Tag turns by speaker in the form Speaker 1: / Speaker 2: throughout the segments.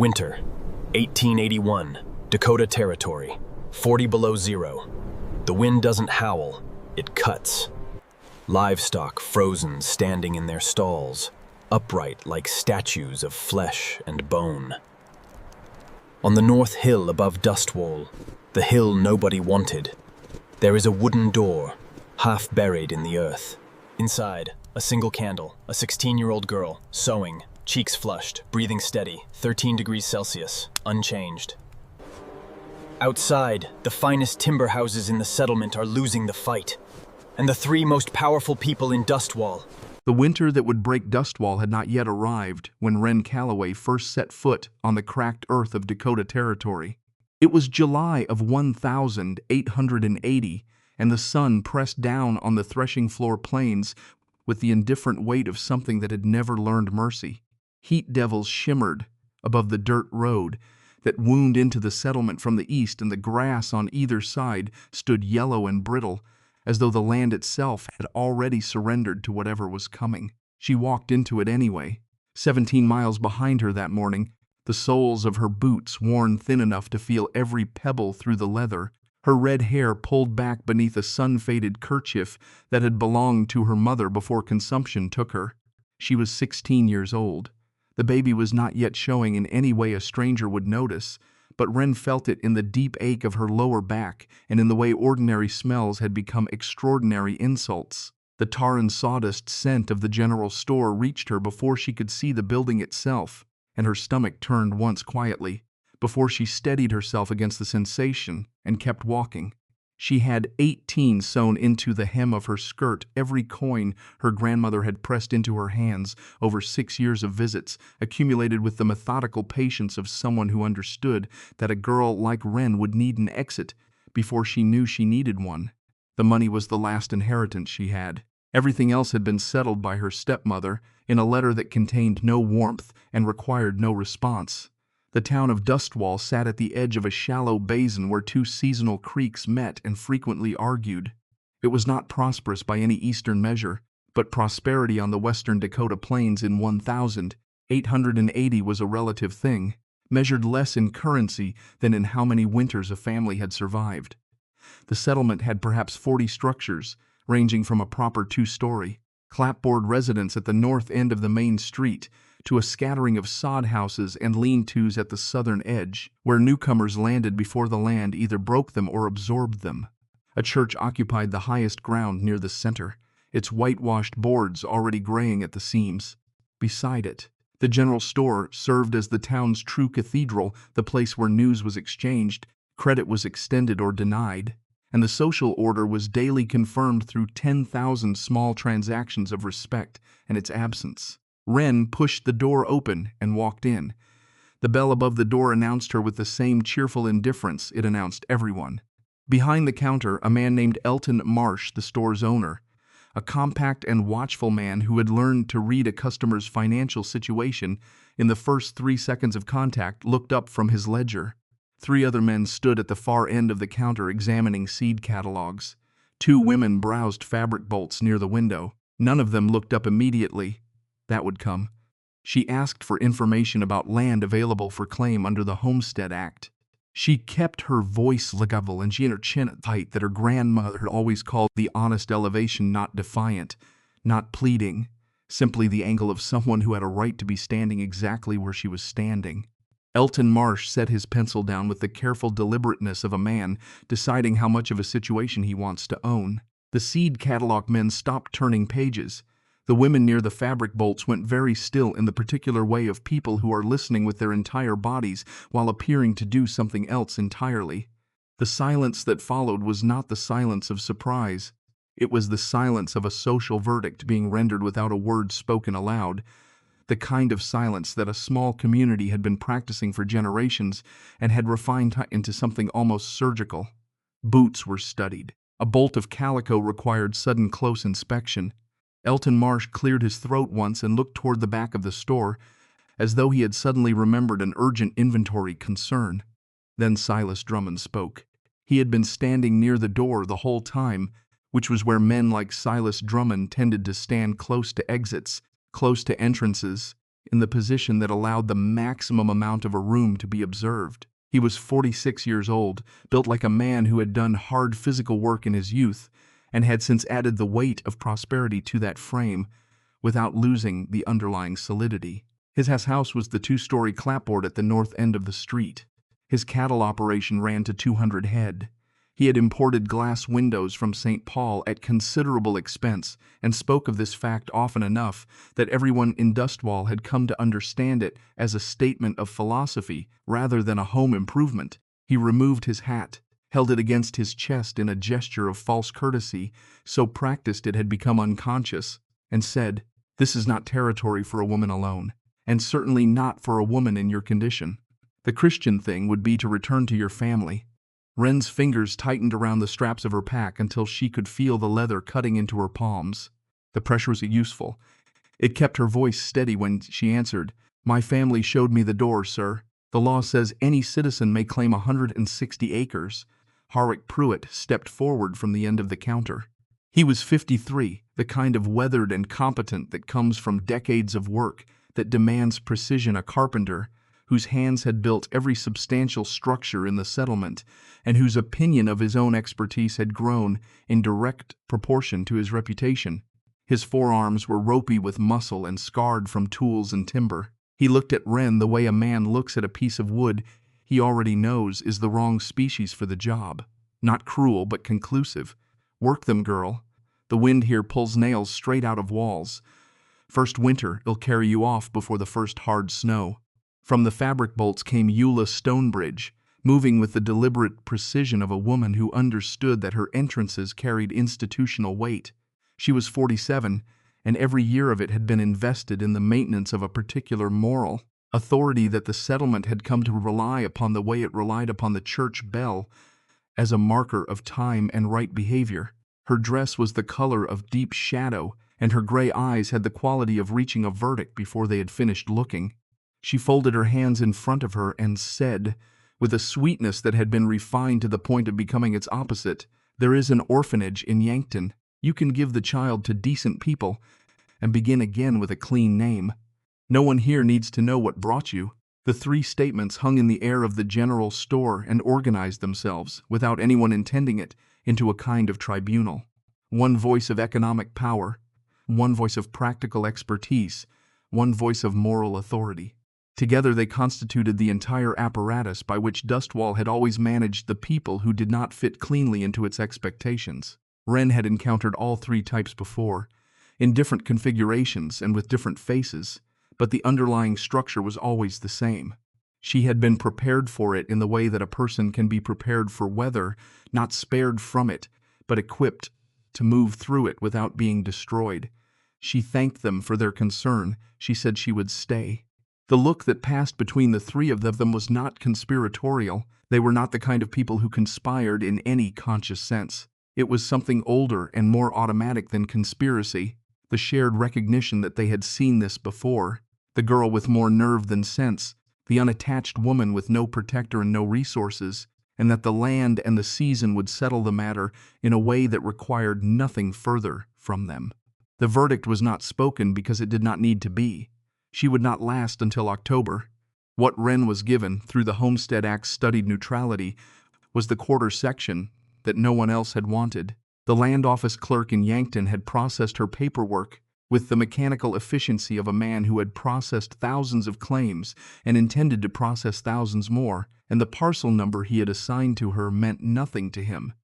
Speaker 1: Winter, 1881, Dakota Territory, 40 below zero. The wind doesn't howl, it cuts. Livestock frozen standing in their stalls, upright like statues of flesh and bone. On the north hill above Dustwall, the hill nobody wanted, there is a wooden door, half buried in the earth. Inside, a single candle, a 16-year-old girl, sewing, cheeks flushed, breathing steady, 13 degrees Celsius, unchanged. Outside, the finest timber houses in the settlement are losing the fight, and the three most powerful people in Dustwall.
Speaker 2: The winter that would break Dustwall had not yet arrived when Wren Calloway first set foot on the cracked earth of Dakota Territory. It was July of 1880, and the sun pressed down on the threshing floor plains with the indifferent weight of something that had never learned mercy. Heat devils shimmered above the dirt road that wound into the settlement from the east, and the grass on either side stood yellow and brittle, as though the land itself had already surrendered to whatever was coming. She walked into it anyway. 17 miles behind her that morning, the soles of her boots worn thin enough to feel every pebble through the leather, her red hair pulled back beneath a sun-faded kerchief that had belonged to her mother before consumption took her. She was 16 years old. The baby was not yet showing in any way a stranger would notice, but Wren felt it in the deep ache of her lower back and in the way ordinary smells had become extraordinary insults. The tar and sawdust scent of the general store reached her before she could see the building itself, and her stomach turned once quietly, before she steadied herself against the sensation and kept walking. She had 18 sewn into the hem of her skirt, every coin her grandmother had pressed into her hands over 6 years of visits, accumulated with the methodical patience of someone who understood that a girl like Wren would need an exit before she knew she needed one. The money was the last inheritance she had. Everything else had been settled by her stepmother in a letter that contained no warmth and required no response. The town of Dustwall sat at the edge of a shallow basin where two seasonal creeks met and frequently argued. It was not prosperous by any eastern measure, but prosperity on the western Dakota plains in 1880 was a relative thing, measured less in currency than in how many winters a family had survived. The settlement had perhaps 40 structures, ranging from a proper two-story, clapboard residence at the north end of the main street to a scattering of sod houses and lean-tos at the southern edge, where newcomers landed before the land either broke them or absorbed them. A church occupied the highest ground near the center, its whitewashed boards already graying at the seams. Beside it, the general store served as the town's true cathedral, the place where news was exchanged, credit was extended or denied, and the social order was daily confirmed through 10,000 small transactions of respect and its absence. Wren pushed the door open and walked in. The bell above the door announced her with the same cheerful indifference it announced everyone. Behind the counter, a man named Elton Marsh, the store's owner, a compact and watchful man who had learned to read a customer's financial situation in the first 3 seconds of contact, looked up from his ledger. 3 other men stood at the far end of the counter examining seed catalogs. 2 women browsed fabric bolts near the window. None of them looked up immediately. That would come. She asked for information about land available for claim under the Homestead Act. She kept her voice level and she and her chin at the height that her grandmother had always called the honest elevation, not defiant, not pleading, simply the angle of someone who had a right to be standing exactly where she was standing. Elton Marsh set his pencil down with the careful deliberateness of a man deciding how much of a situation he wants to own. The seed catalog men stopped turning pages. The women near the fabric bolts went very still in the particular way of people who are listening with their entire bodies while appearing to do something else entirely. The silence that followed was not the silence of surprise. It was the silence of a social verdict being rendered without a word spoken aloud, the kind of silence that a small community had been practicing for generations and had refined into something almost surgical. Boots were studied. A bolt of calico required sudden close inspection. Elton Marsh cleared his throat once and looked toward the back of the store, as though he had suddenly remembered an urgent inventory concern. Then Silas Drummond spoke. He had been standing near the door the whole time, which was where men like Silas Drummond tended to stand, close to exits, close to entrances, in the position that allowed the maximum amount of a room to be observed. He was 46 years old, built like a man who had done hard physical work in his youth and had since added the weight of prosperity to that frame without losing the underlying solidity. His house was the two-story clapboard at the north end of the street. His cattle operation ran to 200 head. He had imported glass windows from St. Paul at considerable expense and spoke of this fact often enough that everyone in Dustwall had come to understand it as a statement of philosophy rather than a home improvement. He removed his hat, held it against his chest in a gesture of false courtesy, so practiced it had become unconscious, and said, "This is not territory for a woman alone, and certainly not for a woman in your condition. The Christian thing would be to return to your family." Wren's fingers tightened around the straps of her pack until she could feel the leather cutting into her palms. The pressure was useful. It kept her voice steady when she answered, "My family showed me the door, sir. The law says any citizen may claim 160 acres. Harwick Pruitt stepped forward from the end of the counter. He was 53, the kind of weathered and competent that comes from decades of work that demands precision, a carpenter whose hands had built every substantial structure in the settlement, and whose opinion of his own expertise had grown in direct proportion to his reputation. His forearms were ropey with muscle and scarred from tools and timber. He looked at Wren the way a man looks at a piece of wood he already knows is the wrong species for the job. Not cruel, but conclusive. "Work them, girl. The wind here pulls nails straight out of walls. First winter, it'll carry you off before the first hard snow." From the fabric bolts came Eula Stonebridge, moving with the deliberate precision of a woman who understood that her entrances carried institutional weight. She was 47, and every year of it had been invested in the maintenance of a particular moral authority that the settlement had come to rely upon the way it relied upon the church bell as a marker of time and right behavior. Her dress was the color of deep shadow, and her gray eyes had the quality of reaching a verdict before they had finished looking. She folded her hands in front of her and said, with a sweetness that had been refined to the point of becoming its opposite, "There is an orphanage in Yankton. You can give the child to decent people and begin again with a clean name. No one here needs to know what brought you." The three statements hung in the air of the general store and organized themselves, without anyone intending it, into a kind of tribunal. One voice of economic power, one voice of practical expertise, one voice of moral authority. Together they constituted the entire apparatus by which Dustwall had always managed the people who did not fit cleanly into its expectations. Wren had encountered all three types before, in different configurations and with different faces, but the underlying structure was always the same. She had been prepared for it in the way that a person can be prepared for weather, not spared from it, but equipped to move through it without being destroyed. She thanked them for their concern. She said she would stay. The look that passed between the three of them was not conspiratorial. They were not the kind of people who conspired in any conscious sense. It was something older and more automatic than conspiracy, the shared recognition that they had seen this before. The girl with more nerve than sense, the unattached woman with no protector and no resources, and that the land and the season would settle the matter in a way that required nothing further from them. The verdict was not spoken because it did not need to be. She would not last until October. What Wren was given, through the Homestead Act's studied neutrality, was the quarter section that no one else had wanted. The land office clerk in Yankton had processed her paperwork with the mechanical efficiency of a man who had processed thousands of claims and intended to process thousands more, and the parcel number he had assigned to her meant nothing to him.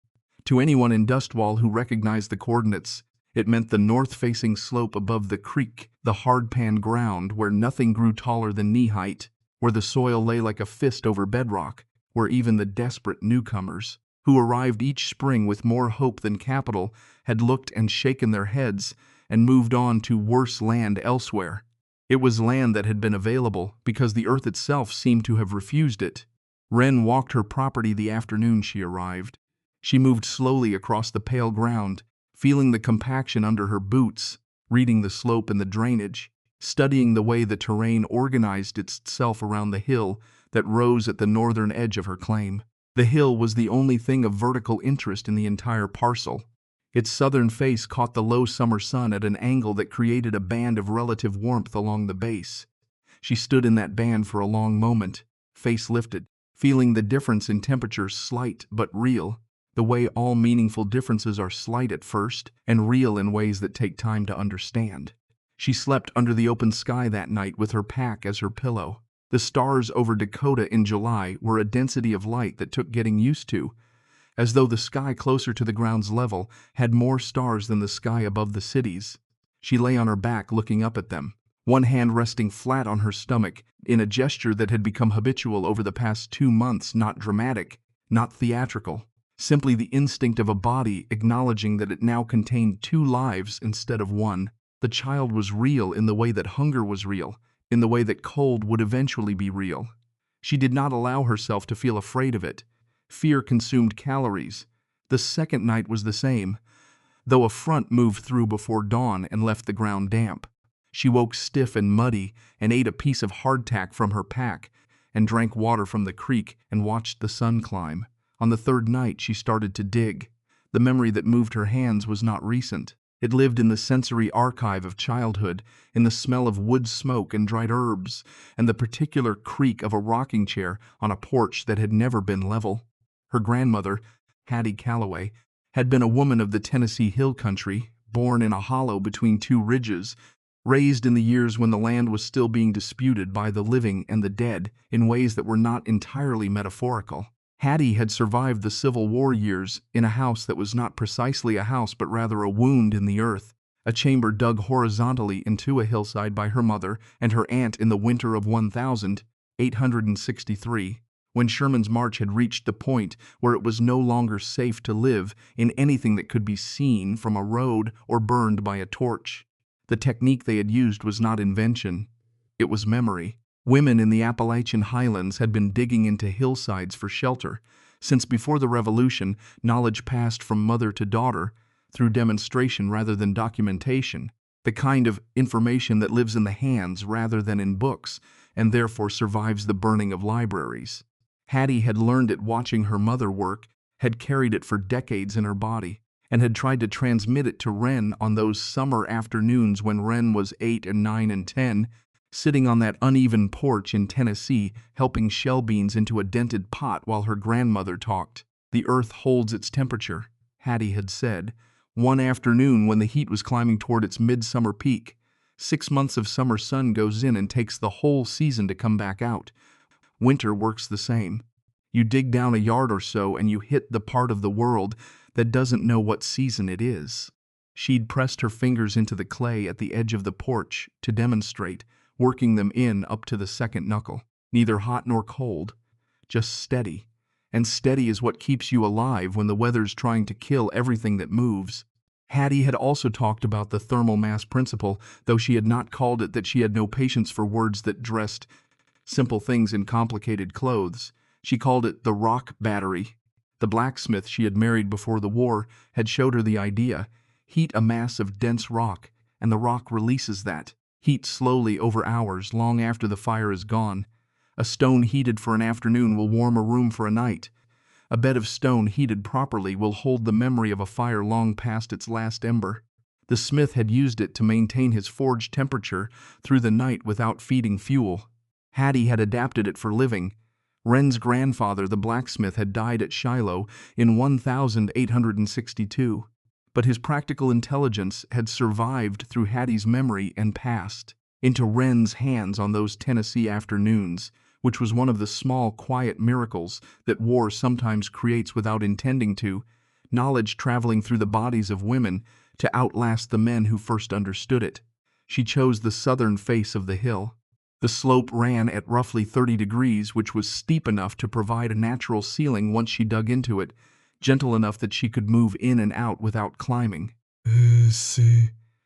Speaker 2: To anyone in Dustwall who recognized the coordinates, it meant the north-facing slope above the creek, the hard-pan ground where nothing grew taller than knee-height, where the soil lay like a fist over bedrock, where even the desperate newcomers, who arrived each spring with more hope than capital, had looked and shaken their heads and moved on to worse land elsewhere. It was land that had been available because the earth itself seemed to have refused it. Wren walked her property the afternoon she arrived. She moved slowly across the pale ground, feeling the compaction under her boots, reading the slope and the drainage, studying the way the terrain organized itself around the hill that rose at the northern edge of her claim. The hill was the only thing of vertical interest in the entire parcel. Its southern face caught the low summer sun at an angle that created a band of relative warmth along the base. She stood in that band for a long moment, face lifted, feeling the difference in temperature slight but real, the way all meaningful differences are slight at first and real in ways that take time to understand. She slept under the open sky that night with her pack as her pillow. The stars over Dakota in July were a density of light that took getting used to, as though the sky closer to the ground's level had more stars than the sky above the cities. She lay on her back looking up at them, one hand resting flat on her stomach in a gesture that had become habitual over the past 2 months, not dramatic, not theatrical, simply the instinct of a body acknowledging that it now contained 2 lives instead of 1. The child was real in the way that hunger was real, in the way that cold would eventually be real. She did not allow herself to feel afraid of it. Fear consumed calories. The second night was the same, though a front moved through before dawn and left the ground damp. She woke stiff and muddy and ate a piece of hardtack from her pack and drank water from the creek and watched the sun climb. On the third night, she started to dig. The memory that moved her hands was not recent. It lived in the sensory archive of childhood, in the smell of wood smoke and dried herbs, and the particular creak of a rocking chair on a porch that had never been level. Her grandmother, Hattie Calloway, had been a woman of the Tennessee Hill Country, born in a hollow between 2 ridges, raised in the years when the land was still being disputed by the living and the dead in ways that were not entirely metaphorical. Hattie had survived the Civil War years in a house that was not precisely a house but rather a wound in the earth, a chamber dug horizontally into a hillside by her mother and her aunt in the winter of 1863, when Sherman's march had reached the point where it was no longer safe to live in anything that could be seen from a road or burned by a torch. The technique they had used was not invention, it was memory. Women in the Appalachian highlands had been digging into hillsides for shelter, since before the Revolution, knowledge passed from mother to daughter through demonstration rather than documentation, the kind of information that lives in the hands rather than in books, and therefore survives the burning of libraries. Hattie had learned it watching her mother work, had carried it for decades in her body, and had tried to transmit it to Wren on those summer afternoons when Wren was 8 and 9 and 10, sitting on that uneven porch in Tennessee, helping shell beans into a dented pot while her grandmother talked. The earth holds its temperature, Hattie had said, one afternoon when the heat was climbing toward its midsummer peak. 6 months of summer sun goes in and takes the whole season to come back out. Winter works the same. You dig down a yard or so and you hit the part of the world that doesn't know what season it is. She'd pressed her fingers into the clay at the edge of the porch to demonstrate, working them in up to the second knuckle. Neither hot nor cold, just steady. And steady is what keeps you alive when the weather's trying to kill everything that moves. Hattie had also talked about the thermal mass principle, though she had not called it that. She had no patience for words that dressed simple things in complicated clothes. She called it the rock battery. The blacksmith she had married before the war had showed her the idea. Heat a mass of dense rock, and the rock releases that heat slowly over hours long after the fire is gone. A stone heated for an afternoon will warm a room for a night. A bed of stone heated properly will hold the memory of a fire long past its last ember. The smith had used it to maintain his forge temperature through the night without feeding fuel. Hattie had adapted it for living. Wren's grandfather, the blacksmith, had died at Shiloh in 1862. But his practical intelligence had survived through Hattie's memory and passed into Wren's hands on those Tennessee afternoons, which was one of the small, quiet miracles that war sometimes creates without intending to, knowledge traveling through the bodies of women to outlast the men who first understood it. She chose the southern face of the hill. The slope ran at roughly 30 degrees, which was steep enough to provide a natural ceiling once she dug into it, gentle enough that she could move in and out without climbing.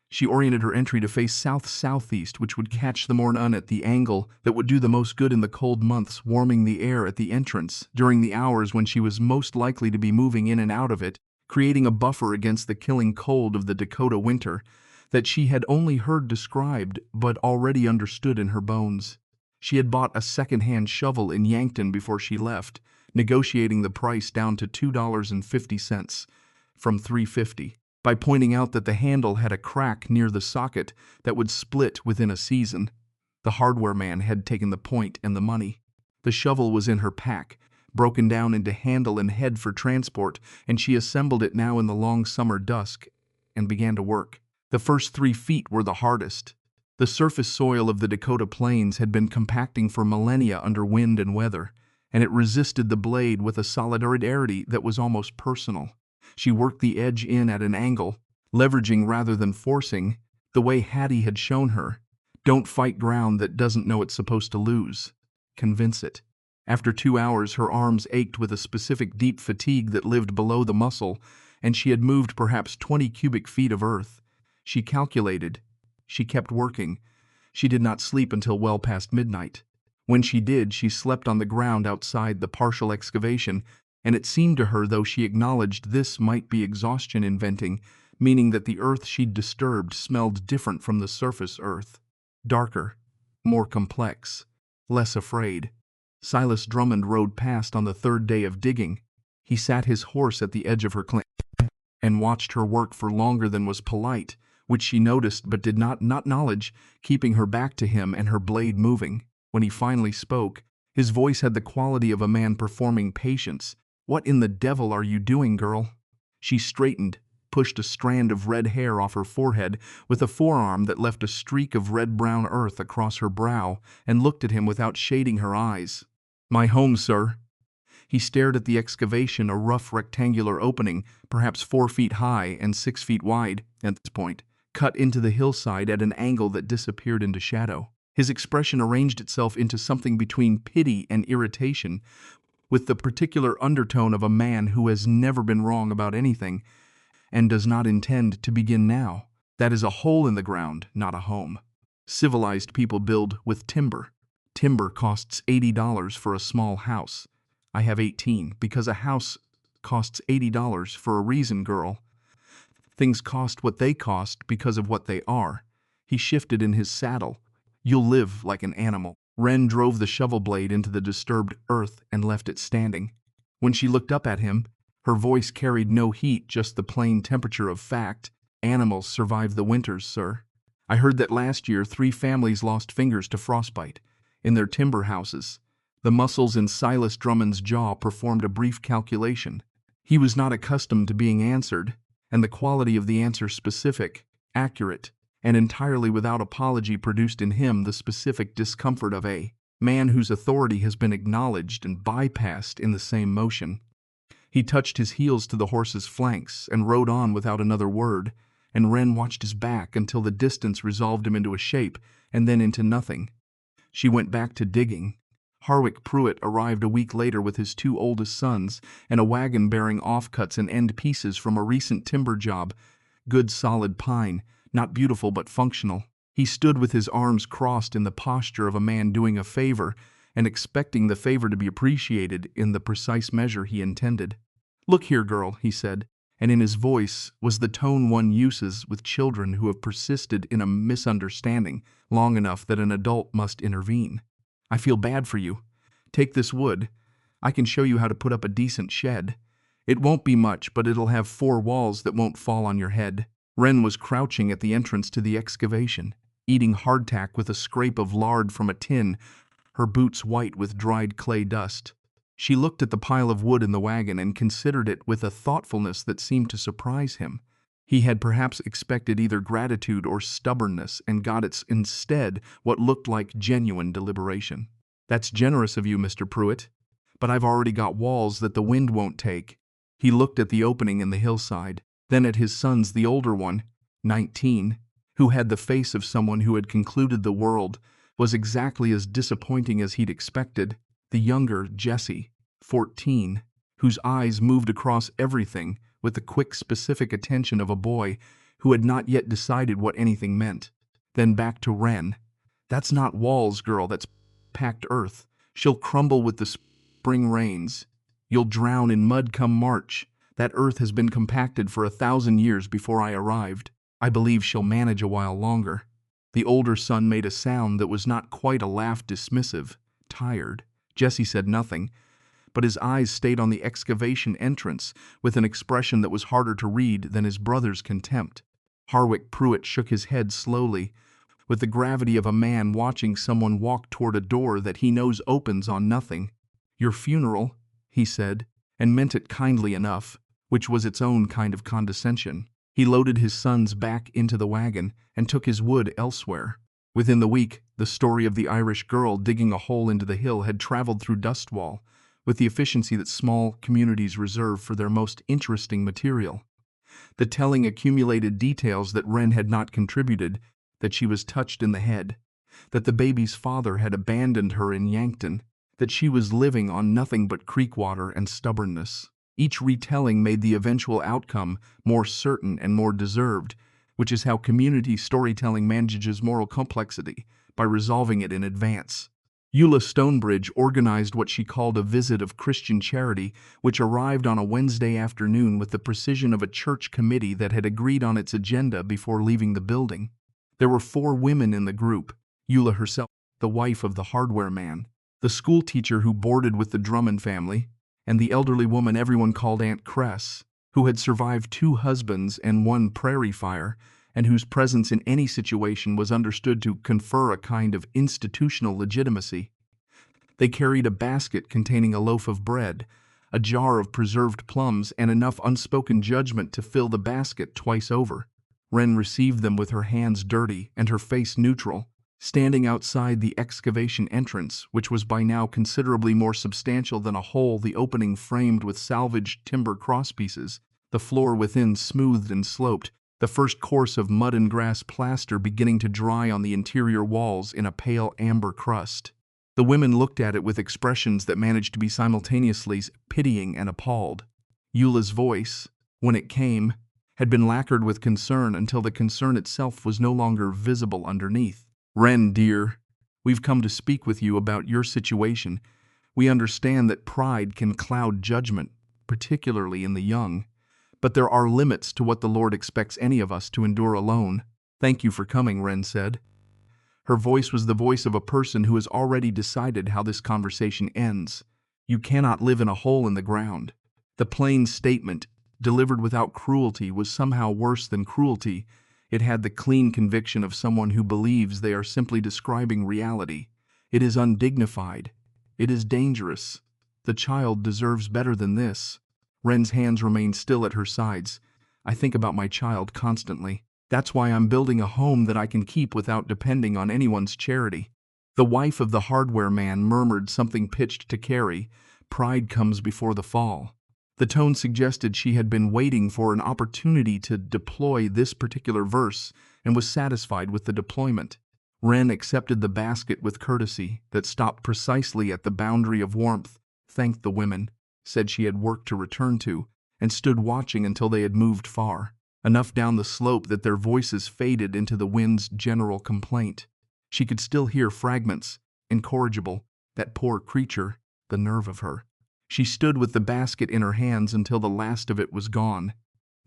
Speaker 2: She oriented her entry to face south-southeast, which would catch the morning at the angle that would do the most good in the cold months, warming the air at the entrance during the hours when she was most likely to be moving in and out of it, creating a buffer against the killing cold of the Dakota winter that she had only heard described but already understood in her bones. She had bought a second-hand shovel in Yankton before she left, negotiating the price down to $2.50 from $3.50 by pointing out that the handle had a crack near the socket that would split within a season. The hardware man had taken the point and the money. The shovel was in her pack, broken down into handle and head for transport, and she assembled it now in the long summer dusk and began to work. The first 3 feet were the hardest. The surface soil of the Dakota plains had been compacting for millennia under wind and weather, and it resisted the blade with a solidarity that was almost personal. She worked the edge in at an angle, leveraging rather than forcing, the way Hattie had shown her. Don't fight ground that doesn't know it's supposed to lose. Convince it. After 2 hours, her arms ached with a specific deep fatigue that lived below the muscle, and she had moved perhaps 20 cubic feet of earth. She calculated. She kept working. She did not sleep until well past midnight. When she did, she slept on the ground outside the partial excavation, and it seemed to her, though she acknowledged this might be exhaustion inventing, meaning that the earth she'd disturbed smelled different from the surface earth. Darker, more complex, less afraid. Silas Drummond rode past on the 3rd day of digging. He sat his horse at the edge of her claim and watched her work for longer than was polite, which she noticed but did not acknowledge, keeping her back to him and her blade moving. When he finally spoke, his voice had the quality of a man performing patience. "What in the devil are you doing, girl?" She straightened, pushed a strand of red hair off her forehead with a forearm that left a streak of red-brown earth across her brow, and looked at him without shading her eyes. "My home, sir." He stared at the excavation, a rough rectangular opening, perhaps 4 feet high and 6 feet wide at this point, cut into the hillside at an angle that disappeared into shadow. His expression arranged itself into something between pity and irritation, with the particular undertone of a man who has never been wrong about anything and does not intend to begin now. That is a hole in the ground, not a home. Civilized people build with timber. Timber costs $80 for a small house. I have 18 because a house costs $80 for a reason, girl. Things cost what they cost because of what they are. He shifted in his saddle. "You'll live like an animal." Wren drove the shovel blade into the disturbed earth and left it standing. When she looked up at him, her voice carried no heat, just the plain temperature of fact. "Animals survive the winters, sir. I heard that last year 3 families lost fingers to frostbite in their timber houses." The muscles in Silas Drummond's jaw performed a brief calculation. He was not accustomed to being answered, and the quality of the answer specific, accurate, and entirely without apology produced in him the specific discomfort of a man whose authority has been acknowledged and bypassed in the same motion. He touched his heels to the horse's flanks and rode on without another word, and Wren watched his back until the distance resolved him into a shape and then into nothing. She went back to digging. Harwick Pruitt arrived a week later with his 2 oldest sons and a wagon bearing offcuts and end pieces from a recent timber job. Good solid pine, not beautiful but functional. He stood with his arms crossed in the posture of a man doing a favor and expecting the favor to be appreciated in the precise measure he intended. "Look here, girl," he said, and in his voice was the tone one uses with children who have persisted in a misunderstanding long enough that an adult must intervene. "I feel bad for you. Take this wood. I can show you how to put up a decent shed. It won't be much, but it'll have 4 walls that won't fall on your head." Wren was crouching at the entrance to the excavation, eating hardtack with a scrape of lard from a tin, her boots white with dried clay dust. She looked at the pile of wood in the wagon and considered it with a thoughtfulness that seemed to surprise him. He had perhaps expected either gratitude or stubbornness and got instead what looked like genuine deliberation. "That's generous of you, Mr. Pruitt, but I've already got walls that the wind won't take." He looked at the opening in the hillside, then at his sons, the older one, 19, who had the face of someone who had concluded the world was exactly as disappointing as he'd expected, the younger, Jesse, 14, whose eyes moved across everything with the quick, specific attention of a boy who had not yet decided what anything meant. Then back to Wren. "That's not walls, girl, that's packed earth. She'll crumble with the spring rains. You'll drown in mud come March. That earth has been compacted for 1,000 years before I arrived. I believe she'll manage a while longer." The older son made a sound that was not quite a laugh, dismissive, tired. Jesse said nothing, but his eyes stayed on the excavation entrance with an expression that was harder to read than his brother's contempt. Harwick Pruitt shook his head slowly, with the gravity of a man watching someone walk toward a door that he knows opens on nothing. "Your funeral," he said, and meant it kindly enough, which was its own kind of condescension. He loaded his sons back into the wagon and took his wood elsewhere. Within the week, the story of the Irish girl digging a hole into the hill had traveled through Dustwall with the efficiency that small communities reserve for their most interesting material. The telling accumulated details that Wren had not contributed, that she was touched in the head, that the baby's father had abandoned her in Yankton, that she was living on nothing but creek water and stubbornness. Each retelling made the eventual outcome more certain and more deserved, which is how community storytelling manages moral complexity, by resolving it in advance. Eula Stonebridge organized what she called a visit of Christian charity, which arrived on a Wednesday afternoon with the precision of a church committee that had agreed on its agenda before leaving the building. There were 4 women in the group: Eula herself, the wife of the hardware man, the school teacher who boarded with the Drummond family, and the elderly woman everyone called Aunt Cress, who had survived 2 husbands and 1 prairie fire, and whose presence in any situation was understood to confer a kind of institutional legitimacy. They carried a basket containing a loaf of bread, a jar of preserved plums, and enough unspoken judgment to fill the basket twice over. Wren received them with her hands dirty and her face neutral, standing outside the excavation entrance, which was by now considerably more substantial than a hole, the opening framed with salvaged timber crosspieces, the floor within smoothed and sloped, the first course of mud and grass plaster beginning to dry on the interior walls in a pale amber crust. The women looked at it with expressions that managed to be simultaneously pitying and appalled. Eula's voice, when it came, had been lacquered with concern until the concern itself was no longer visible underneath. "Wren, dear, we've come to speak with you about your situation. We understand that pride can cloud judgment, particularly in the young. But there are limits to what the Lord expects any of us to endure alone." "Thank you for coming," Wren said. Her voice was the voice of a person who has already decided how this conversation ends. "You cannot live in a hole in the ground." The plain statement, delivered without cruelty, was somehow worse than cruelty. It had the clean conviction of someone who believes they are simply describing reality. It is undignified. It is dangerous. The child deserves better than this. Wren's hands remained still at her sides. "I think about my child constantly. That's why I'm building a home that I can keep without depending on anyone's charity." The wife of the hardware man murmured something pitched to Carrie. "Pride comes before the fall." The tone suggested she had been waiting for an opportunity to deploy this particular verse and was satisfied with the deployment. Wren accepted the basket with courtesy that stopped precisely at the boundary of warmth, thanked the women, said she had work to return to, and stood watching until they had moved far, enough down the slope that their voices faded into the wind's general complaint. She could still hear fragments, incorrigible. That poor creature, the nerve of her. She stood with the basket in her hands until the last of it was gone.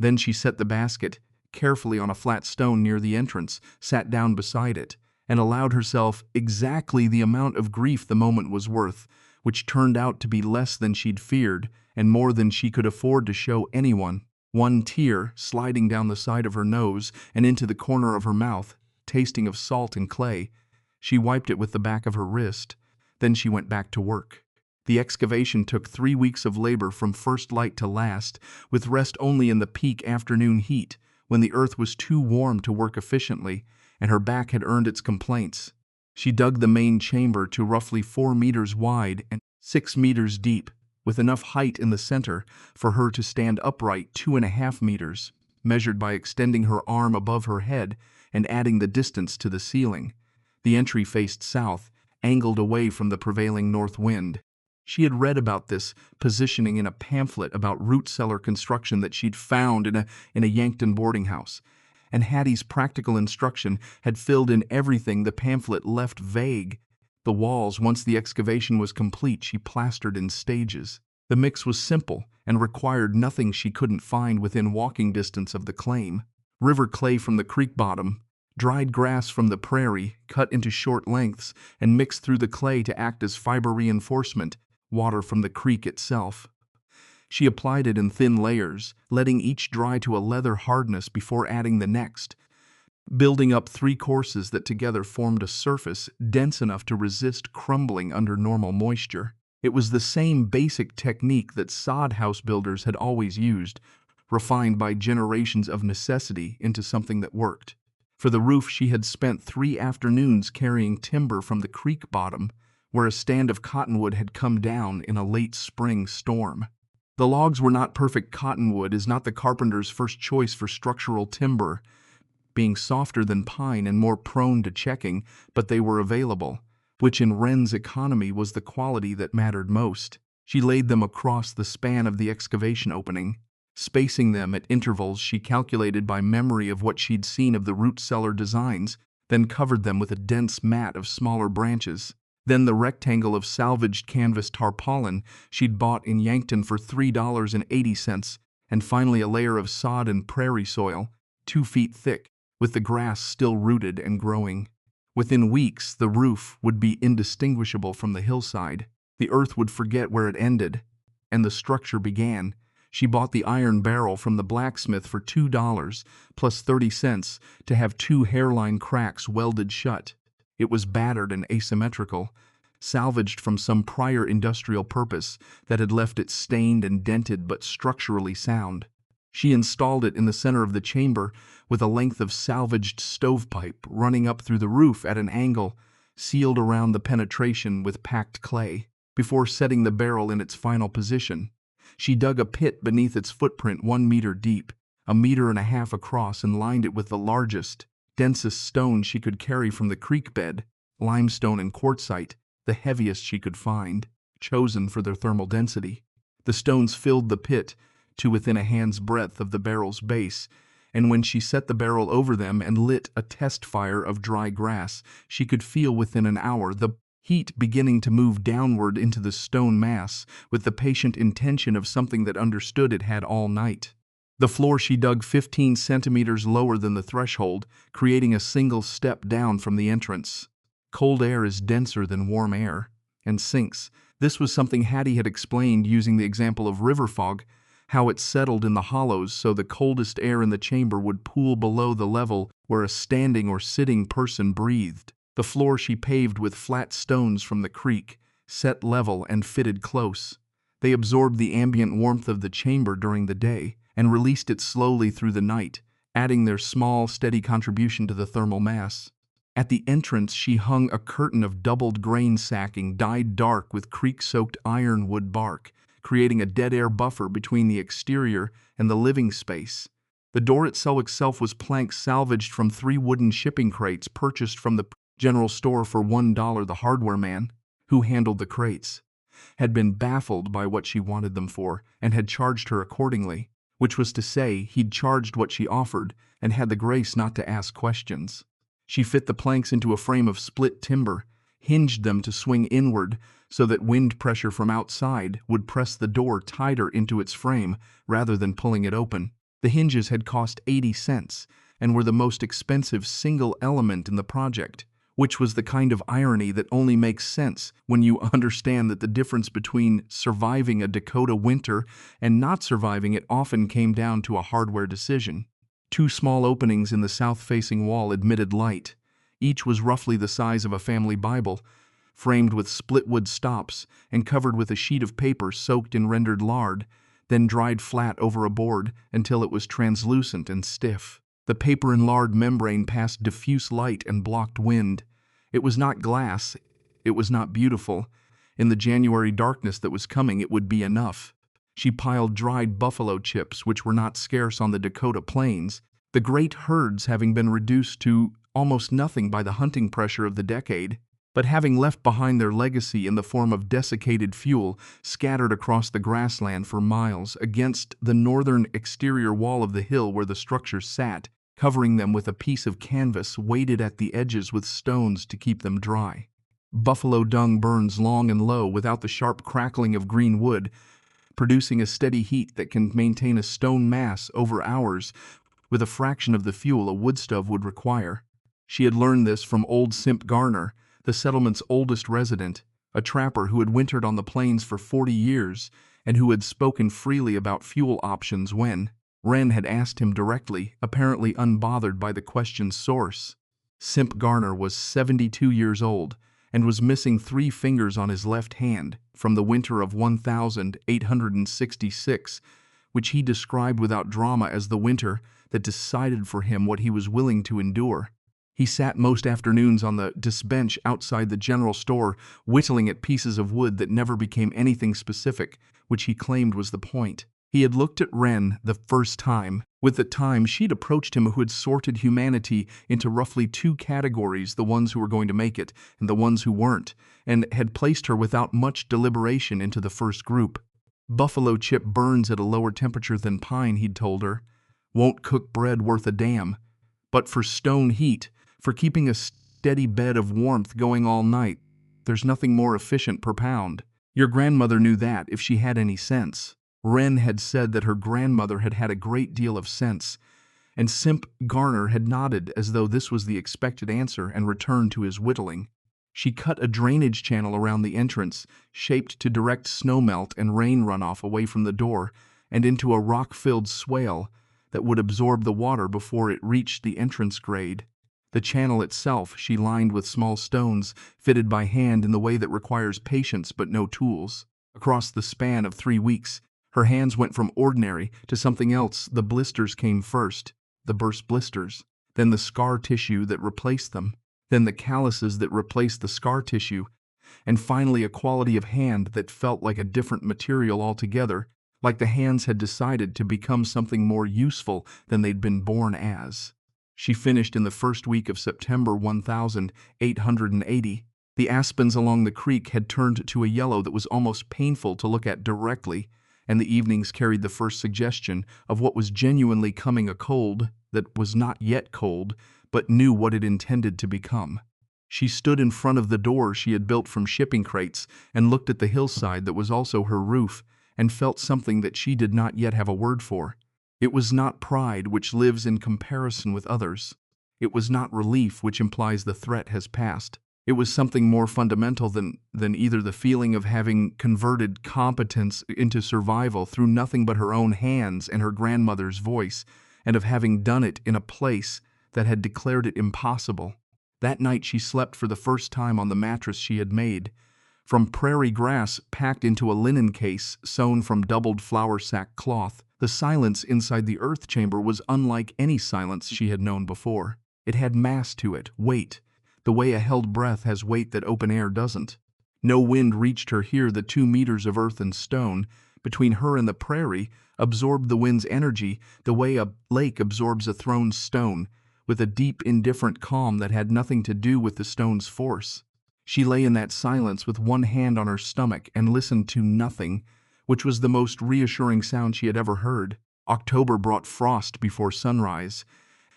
Speaker 2: Then she set the basket carefully on a flat stone near the entrance, sat down beside it, and allowed herself exactly the amount of grief the moment was worth, which turned out to be less than she'd feared and more than she could afford to show anyone. 1 tear sliding down the side of her nose and into the corner of her mouth, tasting of salt and clay. She wiped it with the back of her wrist. Then she went back to work. The excavation took 3 weeks of labor from first light to last, with rest only in the peak afternoon heat, when the earth was too warm to work efficiently, and her back had earned its complaints. She dug the main chamber to roughly 4 meters wide and 6 meters deep, with enough height in the center for her to stand upright 2.5 meters, measured by extending her arm above her head and adding the distance to the ceiling. The entry faced south, angled away from the prevailing north wind. She had read about this positioning in a pamphlet about root cellar construction that she'd found in a Yankton boarding house, and Hattie's practical instruction had filled in everything the pamphlet left vague. The walls, once the excavation was complete, she plastered in stages. The mix was simple and required nothing she couldn't find within walking distance of the claim. River clay from the creek bottom, dried grass from the prairie, cut into short lengths and mixed through the clay to act as fiber reinforcement, water from the creek itself. She applied it in thin layers, letting each dry to a leather hardness before adding the next. building up 3 courses that together formed a surface dense enough to resist crumbling under normal moisture. It was the same basic technique that sod house builders had always used, refined by generations of necessity into something that worked. For the roof, she had spent 3 afternoons carrying timber from the creek bottom, where a stand of cottonwood had come down in a late spring storm. The logs were not perfect. Cottonwood is not the carpenter's first choice for structural timber, being softer than pine and more prone to checking, but they were available, which in Wren's economy was the quality that mattered most. She laid them across the span of the excavation opening, spacing them at intervals she calculated by memory of what she'd seen of the root cellar designs, then covered them with a dense mat of smaller branches. Then the rectangle of salvaged canvas tarpaulin she'd bought in Yankton for $3.80, and finally a layer of sod and prairie soil, 2 feet thick, with the grass still rooted and growing. Within weeks, the roof would be indistinguishable from the hillside. The earth would forget where it ended, and the structure began. She bought the iron barrel from the blacksmith for $2 plus 30 cents to have 2 hairline cracks welded shut. It was battered and asymmetrical, salvaged from some prior industrial purpose that had left it stained and dented but structurally sound. She installed it in the center of the chamber with a length of salvaged stovepipe running up through the roof at an angle, sealed around the penetration with packed clay. Before setting the barrel in its final position, she dug a pit beneath its footprint 1 meter deep, 1.5 meters across, and lined it with the largest, densest stone she could carry from the creek bed, limestone and quartzite, the heaviest she could find, chosen for their thermal density. The stones filled the pit to within a hand's breadth of the barrel's base, and when she set the barrel over them and lit a test fire of dry grass, she could feel within an hour the heat beginning to move downward into the stone mass with the patient intention of something that understood it had all night. The floor she dug 15 centimeters lower than the threshold, creating a single step down from the entrance. Cold air is denser than warm air, and sinks. This was something Hattie had explained using the example of river fog, how it settled in the hollows so the coldest air in the chamber would pool below the level where a standing or sitting person breathed. The floor she paved with flat stones from the creek, set level and fitted close. They absorbed the ambient warmth of the chamber during the day and released it slowly through the night, adding their small, steady contribution to the thermal mass. At the entrance, she hung a curtain of doubled grain sacking dyed dark with creek-soaked ironwood bark, creating a dead air buffer between the exterior and the living space. The door itself was planks salvaged from 3 wooden shipping crates purchased from the general store for $1. The hardware man, who handled the crates, had been baffled by what she wanted them for and had charged her accordingly, which was to say he'd charged what she offered and had the grace not to ask questions. She fit the planks into a frame of split timber, hinged them to swing inward so that wind pressure from outside would press the door tighter into its frame rather than pulling it open. The hinges had cost 80 cents and were the most expensive single element in the project, which was the kind of irony that only makes sense when you understand that the difference between surviving a Dakota winter and not surviving it often came down to a hardware decision. 2 small openings in the south-facing wall admitted light. Each was roughly the size of a family Bible, framed with split-wood stops and covered with a sheet of paper soaked in rendered lard, then dried flat over a board until it was translucent and stiff. The paper and lard membrane passed diffuse light and blocked wind. It was not glass. It was not beautiful. In the January darkness that was coming, it would be enough. She piled dried buffalo chips, which were not scarce on the Dakota plains, the great herds having been reduced to almost nothing by the hunting pressure of the decade, but having left behind their legacy in the form of desiccated fuel scattered across the grassland for miles against the northern exterior wall of the hill where the structure sat, covering them with a piece of canvas weighted at the edges with stones to keep them dry. Buffalo dung burns long and low without the sharp crackling of green wood, producing a steady heat that can maintain a stone mass over hours with a fraction of the fuel a wood stove would require. She had learned this from old Simp Garner, the settlement's oldest resident, a trapper who had wintered on the plains for 40 years and who had spoken freely about fuel options when, Wren had asked him directly, apparently unbothered by the question's source. Simp Garner was 72 years old and was missing 3 fingers on his left hand from the winter of 1866, which he described without drama as the winter that decided for him what he was willing to endure. He sat most afternoons on the bench outside the general store, whittling at pieces of wood that never became anything specific, which he claimed was the point. He had looked at Wren the first time. With the time, she'd approached him who had sorted humanity into roughly 2 categories, the ones who were going to make it and the ones who weren't, and had placed her without much deliberation into the first group. Buffalo chip burns at a lower temperature than pine, he'd told her. Won't cook bread worth a damn. But for stone heat, for keeping a steady bed of warmth going all night, there's nothing more efficient per pound. Your grandmother knew that, if she had any sense. Wren had said that her grandmother had had a great deal of sense, and Simp Garner had nodded as though this was the expected answer and returned to his whittling. She cut a drainage channel around the entrance, shaped to direct snowmelt and rain runoff away from the door and into a rock-filled swale that would absorb the water before it reached the entrance grade. The channel itself she lined with small stones, fitted by hand in the way that requires patience but no tools. Across the span of 3 weeks, her hands went from ordinary to something else. The blisters came first, the burst blisters, then the scar tissue that replaced them, then the calluses that replaced the scar tissue, and finally a quality of hand that felt like a different material altogether, like the hands had decided to become something more useful than they'd been born as. She finished in the first week of September 1880. The aspens along the creek had turned to a yellow that was almost painful to look at directly, and the evenings carried the first suggestion of what was genuinely coming, a cold that was not yet cold, but knew what it intended to become. She stood in front of the door she had built from shipping crates and looked at the hillside that was also her roof, and felt something that she did not yet have a word for. It was not pride, which lives in comparison with others. It was not relief, which implies the threat has passed. It was something more fundamental than either the feeling of having converted competence into survival through nothing but her own hands and her grandmother's voice, and of having done it in a place that had declared it impossible. That night she slept for the first time on the mattress she had made, from prairie grass packed into a linen case sewn from doubled flour sack cloth. The silence inside the earth chamber was unlike any silence she had known before. It had mass to it, weight, the way a held breath has weight that open air doesn't. No wind reached her here. The 2 meters of earth and stone between her and the prairie absorbed the wind's energy the way a lake absorbs a thrown stone, with a deep, indifferent calm that had nothing to do with the stone's force. She lay in that silence with one hand on her stomach and listened to nothing, which was the most reassuring sound she had ever heard. October brought frost before sunrise,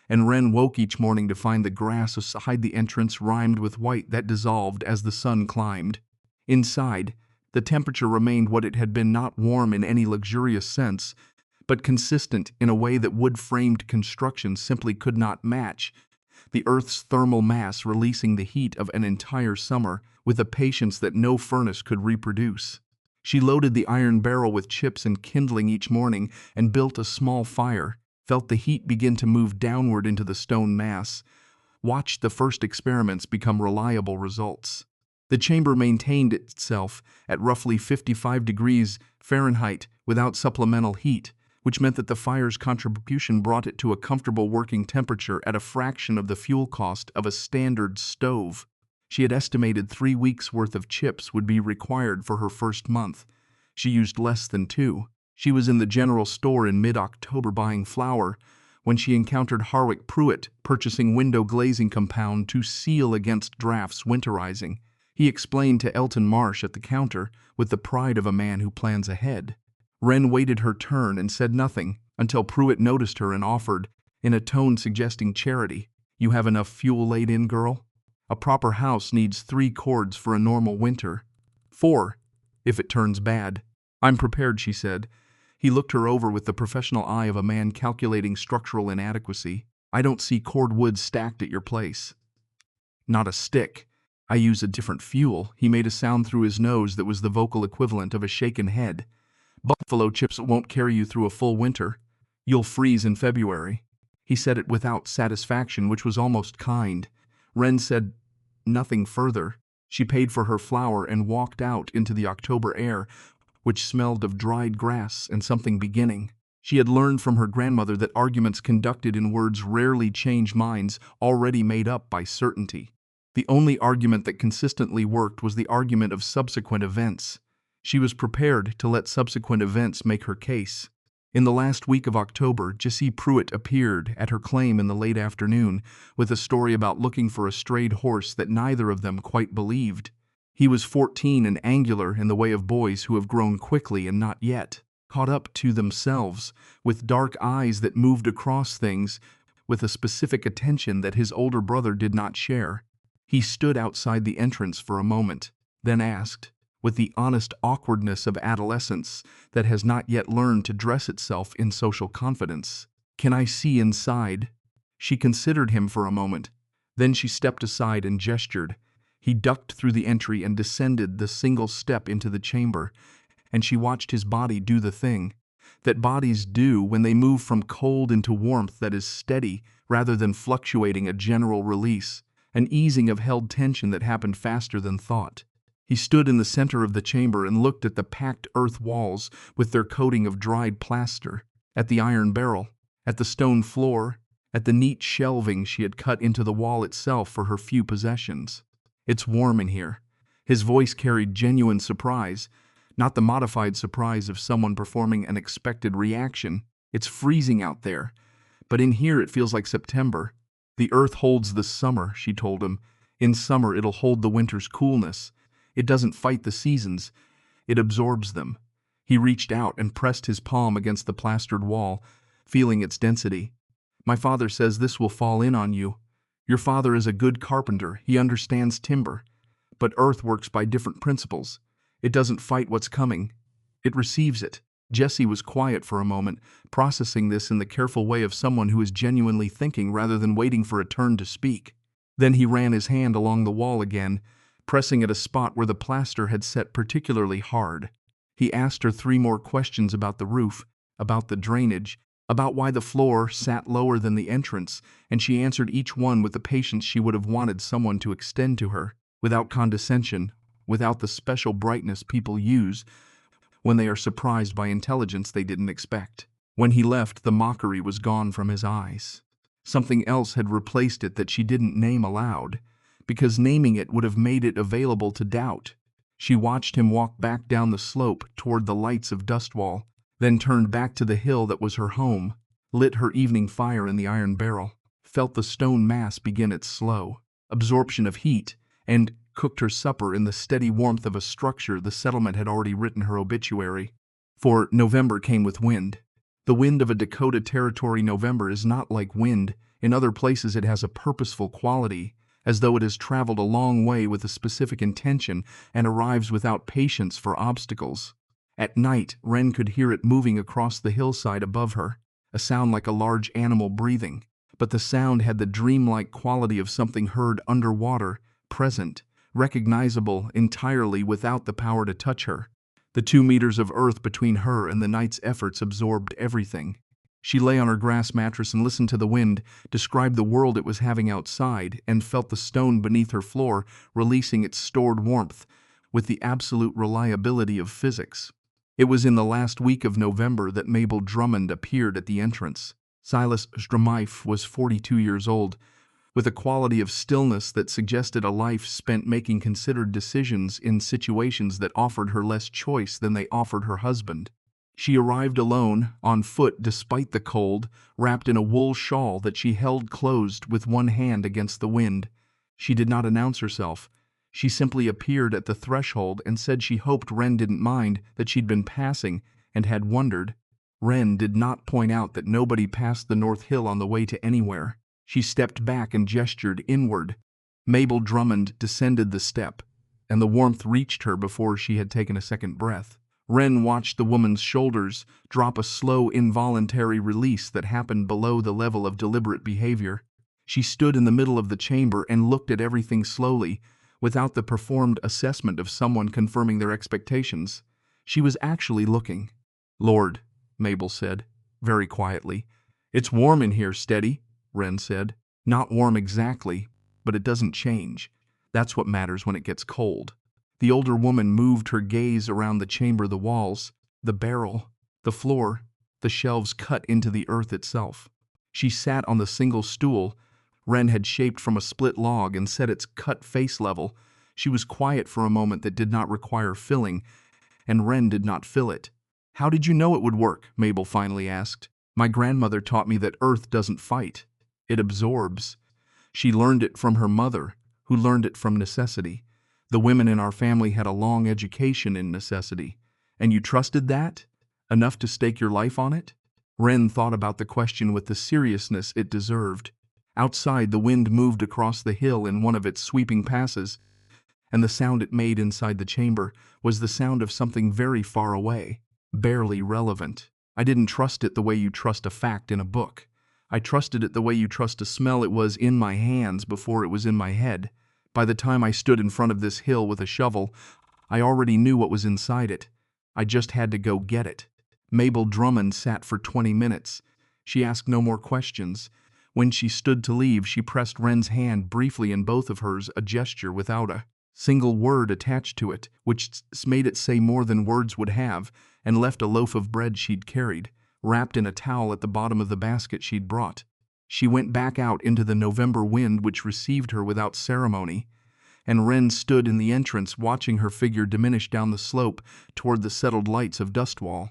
Speaker 2: and Wren woke each morning to find the grass beside the entrance rimed with white that dissolved as the sun climbed. Inside, the temperature remained what it had been, not warm in any luxurious sense, but consistent in a way that wood-framed construction simply could not match, the Earth's thermal mass releasing the heat of an entire summer with a patience that no furnace could reproduce. She loaded the iron barrel with chips and kindling each morning and built a small fire, felt the heat begin to move downward into the stone mass, watched the first experiments become reliable results. The chamber maintained itself at roughly 55 degrees Fahrenheit without supplemental heat, which meant that the fire's contribution brought it to a comfortable working temperature at a fraction of the fuel cost of a standard stove. She had estimated 3 weeks' worth of chips would be required for her first month. She used less than 2. She was in the general store in mid-October buying flour when she encountered Harwick Pruitt purchasing window glazing compound to seal against drafts winterizing. He explained to Elton Marsh at the counter with the pride of a man who plans ahead. Wren waited her turn and said nothing until Pruitt noticed her and offered, in a tone suggesting charity, "You have enough fuel laid in, girl? A proper house needs 3 cords for a normal winter. 4, if it turns bad." "I'm prepared," she said. He looked her over with the professional eye of a man calculating structural inadequacy. "I don't see cord wood stacked at your place." "Not a stick. I use a different fuel." He made a sound through his nose that was the vocal equivalent of a shaken head. "Buffalo chips won't carry you through a full winter." "You'll freeze in February." He said it without satisfaction, which was almost kind. Wren said nothing further. She paid for her flower and walked out into the October air, which smelled of dried grass and something beginning. She had learned from her grandmother that arguments conducted in words rarely change minds already made up by certainty. The only argument that consistently worked was the argument of subsequent events. She was prepared to let subsequent events make her case. In the last week of October, Jessie Pruitt appeared at her claim in the late afternoon with a story about looking for a strayed horse that neither of them quite believed. He was 14 and angular in the way of boys who have grown quickly and not yet caught up to themselves, with dark eyes that moved across things with a specific attention that his older brother did not share. He stood outside the entrance for a moment, then asked, with the honest awkwardness of adolescence that has not yet learned to dress itself in social confidence, "Can I see inside?" She considered him for a moment. Then she stepped aside and gestured. He ducked through the entry and descended the single step into the chamber, and she watched his body do the thing that bodies do when they move from cold into warmth that is steady rather than fluctuating, a general release, an easing of held tension that happened faster than thought. He stood in the center of the chamber and looked at the packed earth walls with their coating of dried plaster, at the iron barrel, at the stone floor, at the neat shelving she had cut into the wall itself for her few possessions. "It's warm in here." His voice carried genuine surprise, not the modified surprise of someone performing an expected reaction. "It's freezing out there, but in here it feels like September." "The earth holds the summer," she told him. "In summer it'll hold the winter's coolness. It doesn't fight the seasons, it absorbs them." He reached out and pressed his palm against the plastered wall, feeling its density. "My father says this will fall in on you. Your father is a good carpenter, he understands timber. But earth works by different principles. It doesn't fight what's coming, it receives it." Jessie was quiet for a moment, processing this in the careful way of someone who is genuinely thinking rather than waiting for a turn to speak. Then he ran his hand along the wall again, pressing at a spot where the plaster had set particularly hard. He asked her 3 more questions about the roof, about the drainage, about why the floor sat lower than the entrance, and she answered each one with the patience she would have wanted someone to extend to her, without condescension, without the special brightness people use when they are surprised by intelligence they didn't expect. When he left, the mockery was gone from his eyes. Something else had replaced it that she didn't name aloud, because naming it would have made it available to doubt. She watched him walk back down the slope toward the lights of Dustwall, then turned back to the hill that was her home, lit her evening fire in the iron barrel, felt the stone mass begin its slow absorption of heat, and cooked her supper in the steady warmth of a structure the settlement had already written her obituary. For November came with wind. The wind of a Dakota Territory November is not like wind. In other places it has a purposeful quality, as though it has traveled a long way with a specific intention and arrives without patience for obstacles. At night, Wren could hear it moving across the hillside above her, a sound like a large animal breathing. But the sound had the dreamlike quality of something heard underwater, present, recognizable entirely without the power to touch her. The 2 meters of earth between her and the night's efforts absorbed everything. She lay on her grass mattress and listened to the wind, described the world it was having outside, and felt the stone beneath her floor releasing its stored warmth with the absolute reliability of physics. It was in the last week of November that Mabel Drummond appeared at the entrance. Silas Stramife was 42 years old, with a quality of stillness that suggested a life spent making considered decisions in situations that offered her less choice than they offered her husband. She arrived alone, on foot despite the cold, wrapped in a wool shawl that she held closed with one hand against the wind. She did not announce herself. She simply appeared at the threshold and said she hoped Wren didn't mind, that she'd been passing and had wondered. Wren did not point out that nobody passed the North Hill on the way to anywhere. She stepped back and gestured inward. Mabel Drummond descended the step, and the warmth reached her before she had taken a second breath. Wren watched the woman's shoulders drop, a slow, involuntary release that happened below the level of deliberate behavior. She stood in the middle of the chamber and looked at everything slowly, without the performed assessment of someone confirming their expectations. She was actually looking. "Lord," Mabel said, very quietly. "It's warm in here, steady," Wren said. "Not warm exactly, but it doesn't change. That's what matters when it gets cold." The older woman moved her gaze around the chamber, the walls, the barrel, the floor, the shelves cut into the earth itself. She sat on the single stool Wren had shaped from a split log and set its cut face level. She was quiet for a moment that did not require filling, and Wren did not fill it. "How did you know it would work?" Mabel finally asked. "My grandmother taught me that Earth doesn't fight. It absorbs. She learned it from her mother, who learned it from necessity. The women in our family had a long education in necessity. And you trusted that? Enough to stake your life on it?" Wren thought about the question with the seriousness it deserved. Outside, the wind moved across the hill in one of its sweeping passes, and the sound it made inside the chamber was the sound of something very far away, barely relevant. "I didn't trust it the way you trust a fact in a book. I trusted it the way you trust a smell. It was in my hands before it was in my head. By the time I stood in front of this hill with a shovel, I already knew what was inside it. I just had to go get it." Mabel Drummond sat for 20 minutes. She asked no more questions. When she stood to leave, she pressed Wren's hand briefly in both of hers, a gesture without a single word attached to it, which made it say more than words would have, and left a loaf of bread she'd carried, wrapped in a towel at the bottom of the basket she'd brought. She went back out into the November wind which received her without ceremony, and Wren stood in the entrance watching her figure diminish down the slope toward the settled lights of Dustwall.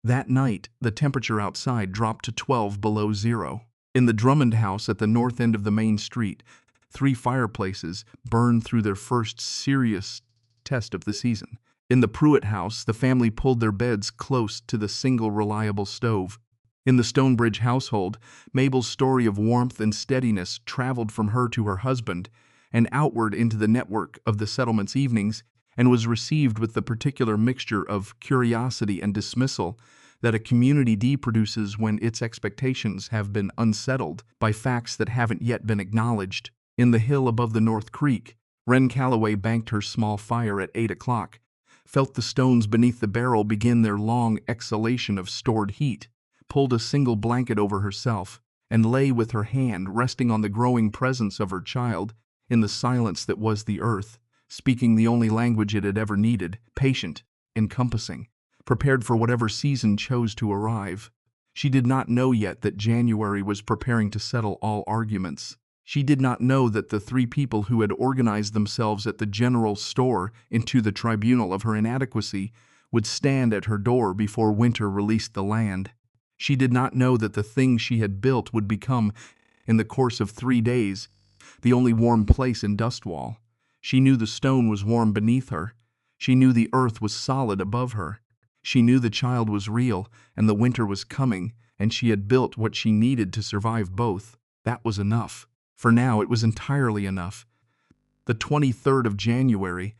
Speaker 2: That night, the temperature outside dropped to 12 below zero. In the Drummond house at the north end of the main street, 3 fireplaces burned through their first serious test of the season. In the Pruitt house, the family pulled their beds close to the single reliable stove. In the Stonebridge household, Mabel's story of warmth and steadiness traveled from her to her husband and outward into the network of the settlement's evenings, and was received with the particular mixture of curiosity and dismissal that a community produces when its expectations have been unsettled by facts that haven't yet been acknowledged. In the hill above the North Creek, Wren Calloway banked her small fire at 8 o'clock, felt the stones beneath the barrel begin their long exhalation of stored heat, pulled a single blanket over herself, and lay with her hand resting on the growing presence of her child in the silence that was the earth, speaking the only language it had ever needed, patient, encompassing, prepared for whatever season chose to arrive. She did not know yet that January was preparing to settle all arguments. She did not know that the 3 people who had organized themselves at the general store into the tribunal of her inadequacy would stand at her door before winter released the land. She did not know that the thing she had built would become, in the course of 3 days, the only warm place in Dustwall. She knew the stone was warm beneath her. She knew the earth was solid above her. She knew the child was real and the winter was coming, and she had built what she needed to survive both. That was enough. For now, it was entirely enough. The 23rd of January,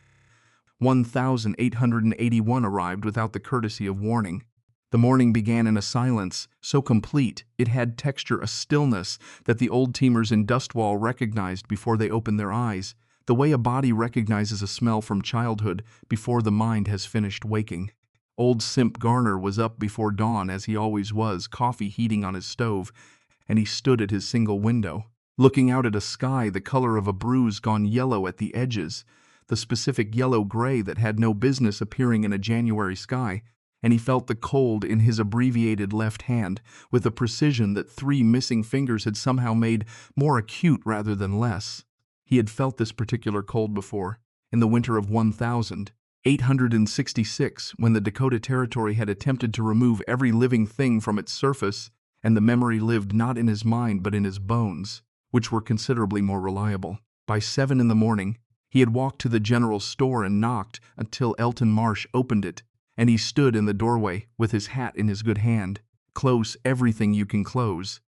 Speaker 2: 1881 arrived without the courtesy of warning. The morning began in a silence so complete it had texture, a stillness that the old-timers in Dustwall recognized before they opened their eyes, the way a body recognizes a smell from childhood before the mind has finished waking. Old Simp Garner was up before dawn, as he always was, coffee heating on his stove, and he stood at his single window, looking out at a sky the color of a bruise gone yellow at the edges, the specific yellow-gray that had no business appearing in a January sky, and he felt the cold in his abbreviated left hand with a precision that 3 missing fingers had somehow made more acute rather than less. He had felt this particular cold before, in the winter of 1866, when the Dakota Territory had attempted to remove every living thing from its surface, and the memory lived not in his mind but in his bones, which were considerably more reliable. By 7 in the morning, he had walked to the general store and knocked until Elton Marsh opened it, and he stood in the doorway with his hat in his good hand. Close everything you can close.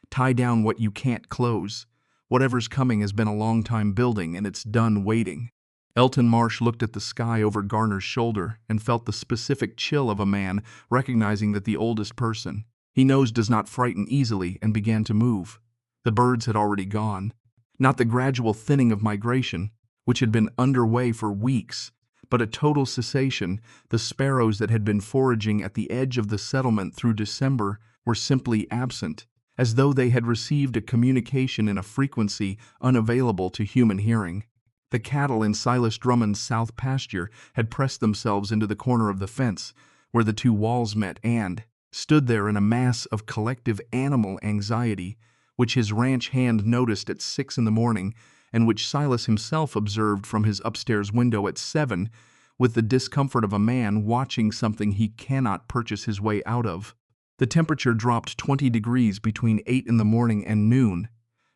Speaker 2: Tie down what you can't close. Whatever's coming has been a long time building, and it's done waiting. Elton Marsh looked at the sky over Garner's shoulder and felt the specific chill of a man recognizing that the oldest person he knows does not frighten easily, and began to move. The birds had already gone. Not the gradual thinning of migration, which had been underway for weeks, but a total cessation. The sparrows that had been foraging at the edge of the settlement through December were simply absent, as though they had received a communication in a frequency unavailable to human hearing. The cattle in Silas Drummond's south pasture had pressed themselves into the corner of the fence, where the two walls met, and stood there in a mass of collective animal anxiety, which his ranch hand noticed at 6 in the morning, and which Silas himself observed from his upstairs window at 7, with the discomfort of a man watching something he cannot purchase his way out of. The temperature dropped 20 degrees between 8 in the morning and noon,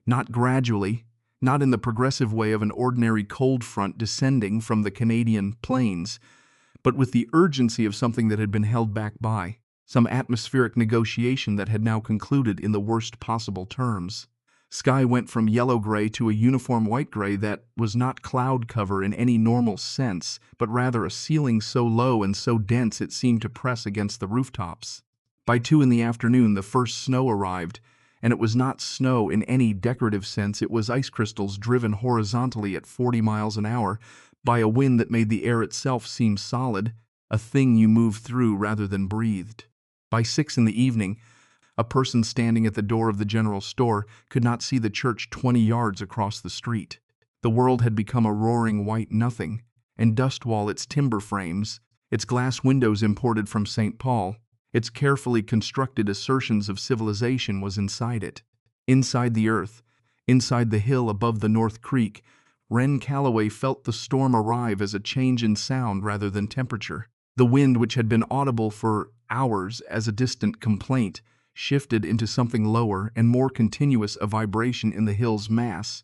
Speaker 2: not gradually, not in the progressive way of an ordinary cold front descending from the Canadian plains, but with the urgency of something that had been held back by some atmospheric negotiation that had now concluded in the worst possible terms. Sky went from yellow-gray to a uniform white-gray that was not cloud cover in any normal sense, but rather a ceiling so low and so dense it seemed to press against the rooftops. By 2 in the afternoon, the first snow arrived, and it was not snow in any decorative sense. It was ice crystals driven horizontally at 40 miles an hour by a wind that made the air itself seem solid, a thing you moved through rather than breathed. By 6 in the evening, a person standing at the door of the general store could not see the church 20 yards across the street. The world had become a roaring white nothing, and Dustwall, its timber frames, its glass windows imported from St. Paul, its carefully constructed assertions of civilization was inside it. Inside the earth, inside the hill above the North Creek, Wren Calloway felt the storm arrive as a change in sound rather than temperature. The wind, which had been audible for hours as a distant complaint, shifted into something lower and more continuous, a vibration in the hill's mass,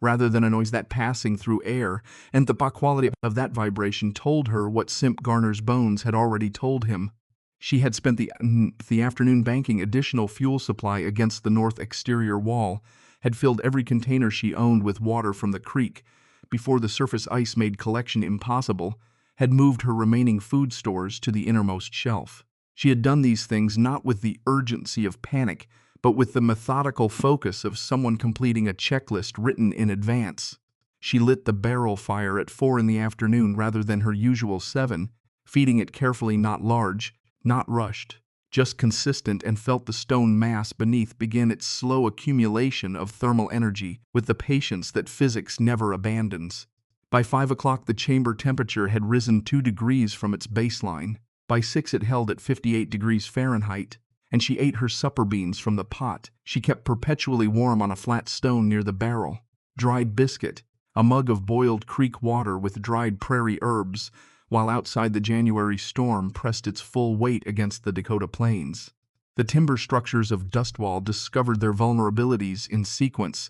Speaker 2: rather than a noise that passing through air, and the quality of that vibration told her what Simp Garner's bones had already told him. She had spent the afternoon banking additional fuel supply against the north exterior wall, had filled every container she owned with water from the creek, before the surface ice made collection impossible, had moved her remaining food stores to the innermost shelf. She had done these things not with the urgency of panic, but with the methodical focus of someone completing a checklist written in advance. She lit the barrel fire at 4 in the afternoon rather than her usual 7, feeding it carefully, not large, not rushed, just consistent, and felt the stone mass beneath begin its slow accumulation of thermal energy with the patience that physics never abandons. By 5 o'clock the chamber temperature had risen 2 degrees from its baseline. By 6 it held at 58 degrees Fahrenheit, and she ate her supper beans from the pot she kept perpetually warm on a flat stone near the barrel, dried biscuit, a mug of boiled creek water with dried prairie herbs, while outside the January storm pressed its full weight against the Dakota plains. The timber structures of Dustwall discovered their vulnerabilities in sequence,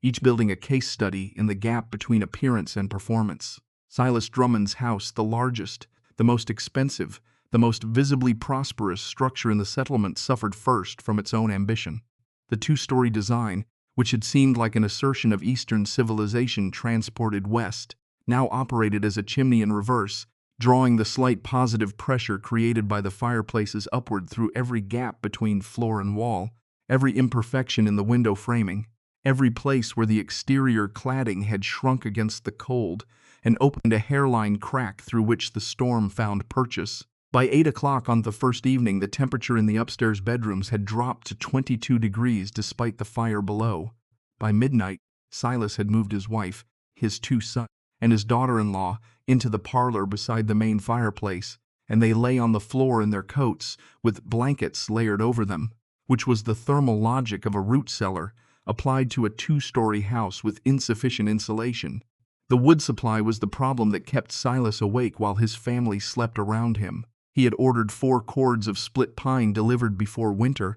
Speaker 2: each building a case study in the gap between appearance and performance. Silas Drummond's house, the largest, the most expensive, the most visibly prosperous structure in the settlement, suffered first from its own ambition. The two-story design, which had seemed like an assertion of Eastern civilization transported west, now operated as a chimney in reverse, drawing the slight positive pressure created by the fireplaces upward through every gap between floor and wall, every imperfection in the window framing, every place where the exterior cladding had shrunk against the cold and opened a hairline crack through which the storm found purchase. By 8 o'clock on the first evening, the temperature in the upstairs bedrooms had dropped to 22 degrees despite the fire below. By midnight, Silas had moved his wife, his 2 sons, and his daughter-in-law into the parlor beside the main fireplace, and they lay on the floor in their coats with blankets layered over them, which was the thermal logic of a root cellar applied to a 2-story house with insufficient insulation. The wood supply was the problem that kept Silas awake while his family slept around him. He had ordered 4 cords of split pine delivered before winter,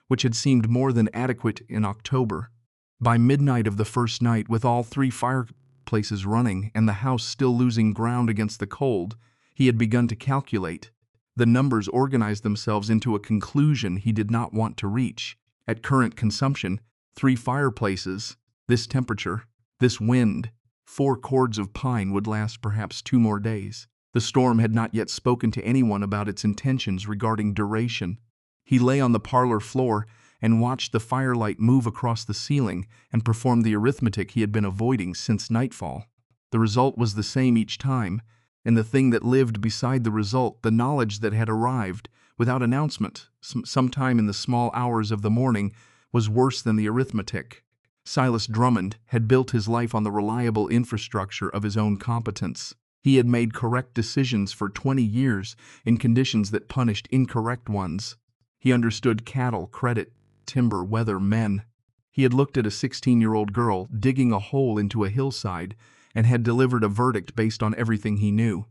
Speaker 2: which had seemed more than adequate in October. By midnight of the first night, with all 3 fireplaces running and the house still losing ground against the cold, he had begun to calculate. The numbers organized themselves into a conclusion he did not want to reach. At current consumption, 3 fireplaces, this temperature, this wind, 4 cords of pine would last perhaps 2 more days. The storm had not yet spoken to anyone about its intentions regarding duration. He lay on the parlor floor and watched the firelight move across the ceiling and performed the arithmetic he had been avoiding since nightfall. The result was the same each time. And the thing that lived beside the result, the knowledge that had arrived without announcement sometime in the small hours of the morning, was worse than the arithmetic. Silas Drummond had built his life on the reliable infrastructure of his own competence. He had made correct decisions for 20 years in conditions that punished incorrect ones. He understood cattle, credit, timber, weather, men. He had looked at a 16-year-old girl digging a hole into a hillside and had delivered a verdict based on everything he knew.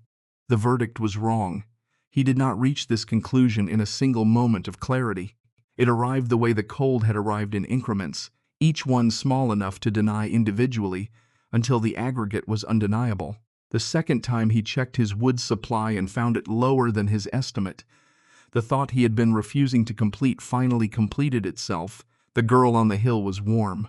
Speaker 2: The verdict was wrong. He did not reach this conclusion in a single moment of clarity. It arrived the way the cold had arrived, in increments, each one small enough to deny individually until the aggregate was undeniable. The second time he checked his wood supply and found it lower than his estimate. The thought he had been refusing to complete finally completed itself. The girl on the hill was warm.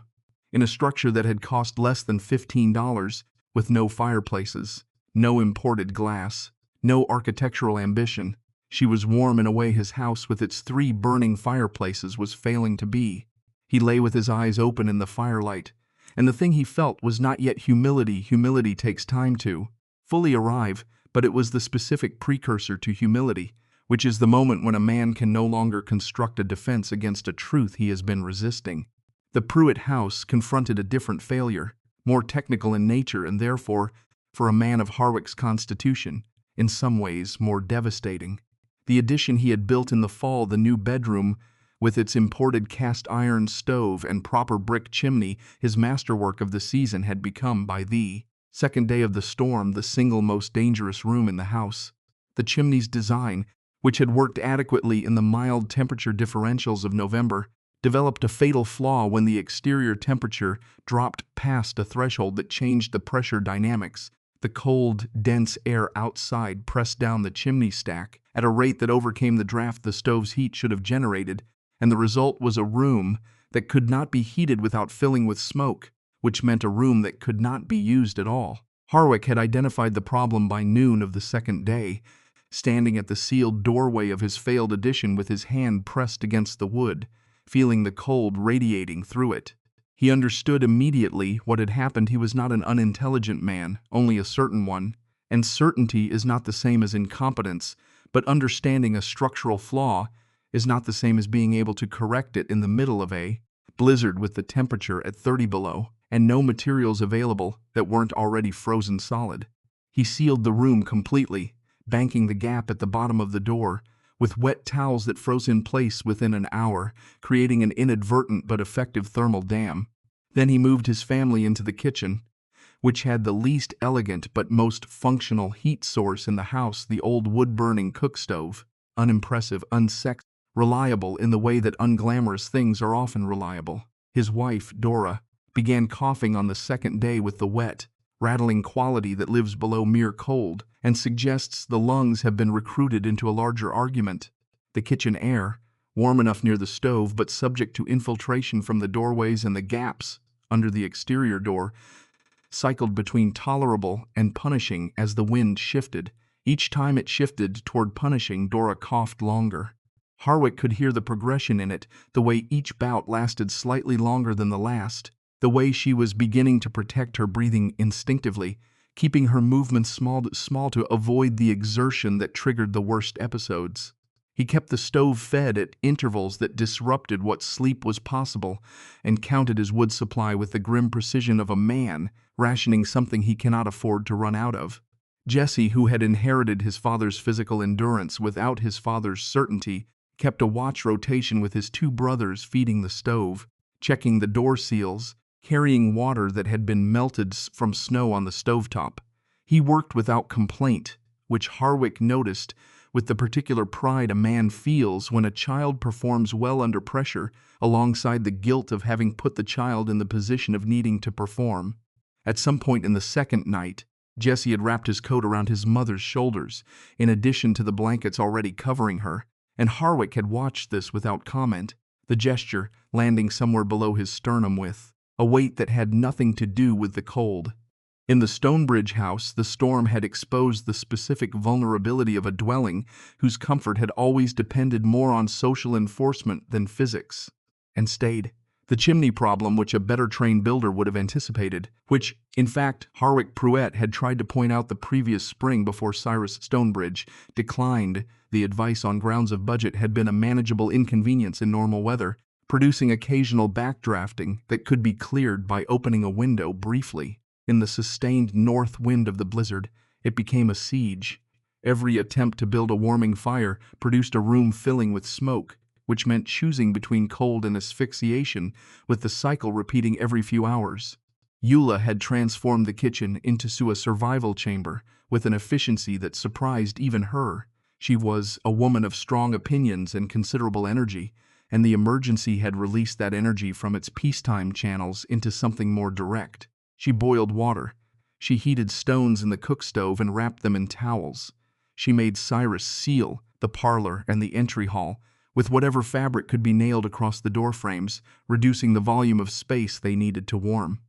Speaker 2: In a structure that had cost less than $15, with no fireplaces, no imported glass, no architectural ambition, she was warm in a way his house with its 3 burning fireplaces was failing to be. He lay with his eyes open in the firelight, and the thing he felt was not yet humility. Humility takes time to fully arrive, but it was the specific precursor to humility, which is the moment when a man can no longer construct a defense against a truth he has been resisting. The Pruitt house confronted a different failure, more technical in nature and therefore, for a man of Harwick's constitution, in some ways more devastating. The addition he had built in the fall, the new bedroom, with its imported cast-iron stove and proper brick chimney, his masterwork of the season, had become, by the second day of the storm, the single most dangerous room in the house. The chimney's design, which had worked adequately in the mild temperature differentials of November, developed a fatal flaw when the exterior temperature dropped past a threshold that changed the pressure dynamics. The cold, dense air outside pressed down the chimney stack at a rate that overcame the draft the stove's heat should have generated, and the result was a room that could not be heated without filling with smoke, which meant a room that could not be used at all. Harwick had identified the problem by noon of the second day, standing at the sealed doorway of his failed addition with his hand pressed against the wood, feeling the cold radiating through it. He understood immediately what had happened. He was not an unintelligent man, only a certain one, and certainty is not the same as incompetence, but understanding a structural flaw is not the same as being able to correct it in the middle of a blizzard with the temperature at 30 below and no materials available that weren't already frozen solid. He sealed the room completely, banking the gap at the bottom of the door with wet towels that froze in place within an hour, creating an inadvertent but effective thermal dam. Then he moved his family into the kitchen, which had the least elegant but most functional heat source in the house, the old wood-burning cook stove, unimpressive, unsexy, reliable in the way that unglamorous things are often reliable. His wife, Dora, began coughing on the second day with the wet, rattling quality that lives below mere cold and suggests the lungs have been recruited into a larger argument. The kitchen air, warm enough near the stove but subject to infiltration from the doorways and the gaps under the exterior door, cycled between tolerable and punishing as the wind shifted. Each time it shifted toward punishing, Dora coughed longer. Harwick could hear the progression in it, the way each bout lasted slightly longer than the last, the way she was beginning to protect her breathing instinctively, keeping her movements small to avoid the exertion that triggered the worst episodes. He kept the stove fed at intervals that disrupted what sleep was possible and counted his wood supply with the grim precision of a man rationing something he cannot afford to run out of. Jesse, who had inherited his father's physical endurance without his father's certainty, kept a watch rotation with his 2 brothers feeding the stove, checking the door seals, carrying water that had been melted from snow on the stovetop. He worked without complaint, which Harwick noticed with the particular pride a man feels when a child performs well under pressure, alongside the guilt of having put the child in the position of needing to perform. At some point in the second night, Jesse had wrapped his coat around his mother's shoulders, in addition to the blankets already covering her, and Harwick had watched this without comment, the gesture landing somewhere below his sternum with a weight that had nothing to do with the cold. In the Stonebridge house, the storm had exposed the specific vulnerability of a dwelling whose comfort had always depended more on social enforcement than physics, and stayed The chimney problem, which a better trained builder would have anticipated, which, in fact, Harwick Pruett had tried to point out the previous spring before Cyrus Stonebridge declined the advice on grounds of budget, had been a manageable inconvenience in normal weather, producing occasional backdrafting that could be cleared by opening a window briefly. In the sustained north wind of the blizzard, it became a siege. Every attempt to build a warming fire produced a room filling with smoke, which meant choosing between cold and asphyxiation, with the cycle repeating every few hours. Eula had transformed the kitchen into a survival chamber with an efficiency that surprised even her. She was a woman of strong opinions and considerable energy, and the emergency had released that energy from its peacetime channels into something more direct. She boiled water. She heated stones in the cook stove and wrapped them in towels. She made Cyrus seal the parlor and the entry hall with whatever fabric could be nailed across the door frames, reducing the volume of space they needed to warm.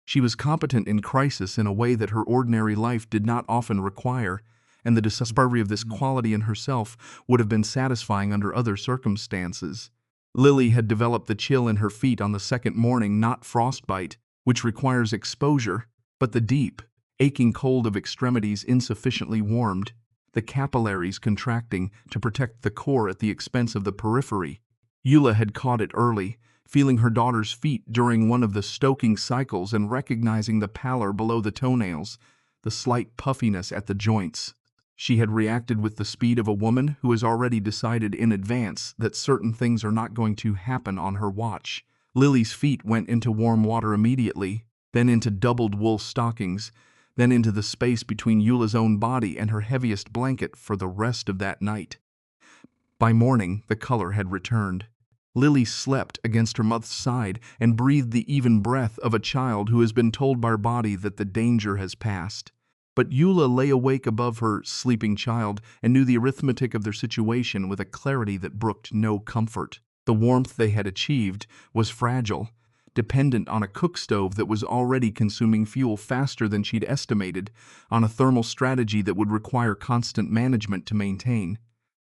Speaker 2: She was competent in crisis in a way that her ordinary life did not often require, and the discovery of this quality in herself would have been satisfying under other circumstances. Lily had developed the chill in her feet on the second morning, not frostbite, which requires exposure, but the deep, aching cold of extremities insufficiently warmed, the capillaries contracting to protect the core at the expense of the periphery. Eula had caught it early, feeling her daughter's feet during one of the stoking cycles and recognizing the pallor below the toenails, the slight puffiness at the joints. She had reacted with the speed of a woman who has already decided in advance that certain things are not going to happen on her watch. Lily's feet went into warm water immediately, then into doubled wool stockings, then into the space between Eula's own body and her heaviest blanket for the rest of that night. By morning, the color had returned. Lily slept against her mother's side and breathed the even breath of a child who has been told by her body that the danger has passed. But Eula lay awake above her sleeping child and knew the arithmetic of their situation with a clarity that brooked no comfort. The warmth they had achieved was fragile, dependent on a cook stove that was already consuming fuel faster than she'd estimated, on a thermal strategy that would require constant management to maintain.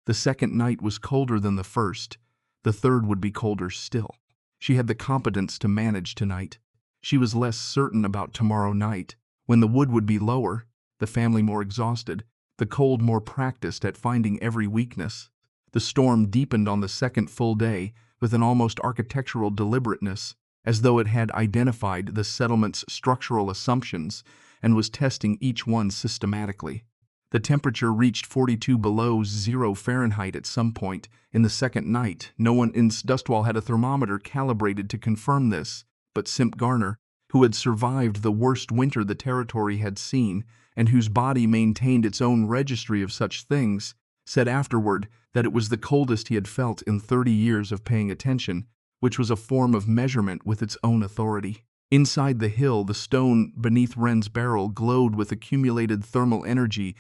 Speaker 2: The second night was colder than the first. The third would be colder still. She had the competence to manage tonight. She was less certain about tomorrow night, when the wood would be lower, the family more exhausted, the cold more practiced at finding every weakness. The storm deepened on the second full day with an almost architectural deliberateness, as though it had identified the settlement's structural assumptions and was testing each one systematically. The temperature reached 42 below zero Fahrenheit at some point in the second night. No one in Dustwall had a thermometer calibrated to confirm this, but Simp Garner, who had survived the worst winter the territory had seen and whose body maintained its own registry of such things, said afterward that it was the coldest he had felt in 30 years of paying attention, which was a form of measurement with its own authority. Inside the hill, the stone beneath Wren's barrel glowed with accumulated thermal energy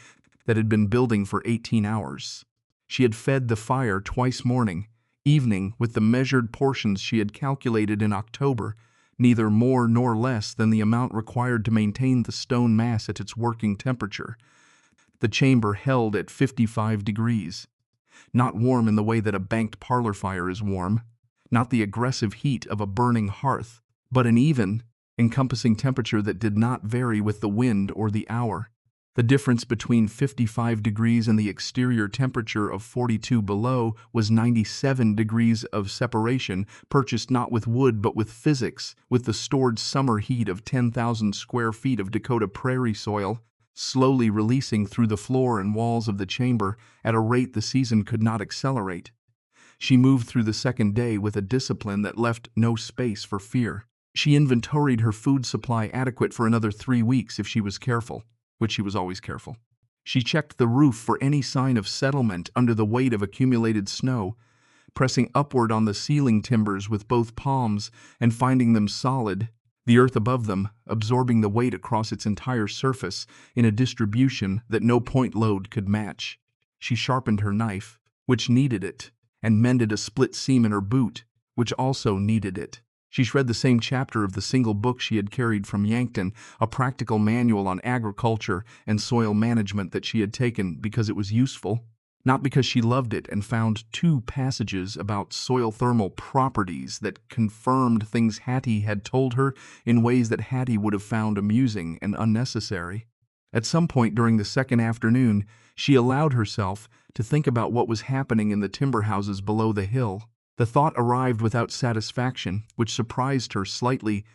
Speaker 2: that had been building for 18 hours. She had fed the fire twice morning, evening, with the measured portions she had calculated in October, neither more nor less than the amount required to maintain the stone mass at its working temperature. The chamber held at 55 degrees. Not warm in the way that a banked parlor fire is warm, not the aggressive heat of a burning hearth, but an even, encompassing temperature that did not vary with the wind or the hour. The difference between 55 degrees and the exterior temperature of 42 below was 97 degrees of separation, purchased not with wood but with physics, with the stored summer heat of 10,000 square feet of Dakota Prairie soil, slowly releasing through the floor and walls of the chamber at a rate the season could not accelerate. She moved through the second day with a discipline that left no space for fear. She inventoried her food supply adequate for another 3 weeks if she was careful, which she was always careful. She checked the roof for any sign of settlement under the weight of accumulated snow, pressing upward on the ceiling timbers with both palms and finding them solid, the earth above them absorbing the weight across its entire surface in a distribution that no point load could match. She sharpened her knife, which needed it, and mended a split seam in her boot, which also needed it. She read the same chapter of the single book she had carried from Yankton, a practical manual on agriculture and soil management that she had taken because it was useful, not because she loved it and found 2 passages about soil thermal properties that confirmed things Hattie had told her in ways that Hattie would have found amusing and unnecessary. At some point during the second afternoon, she allowed herself to think about what was happening in the timber houses below the hill. The thought arrived without satisfaction, which surprised her slightly.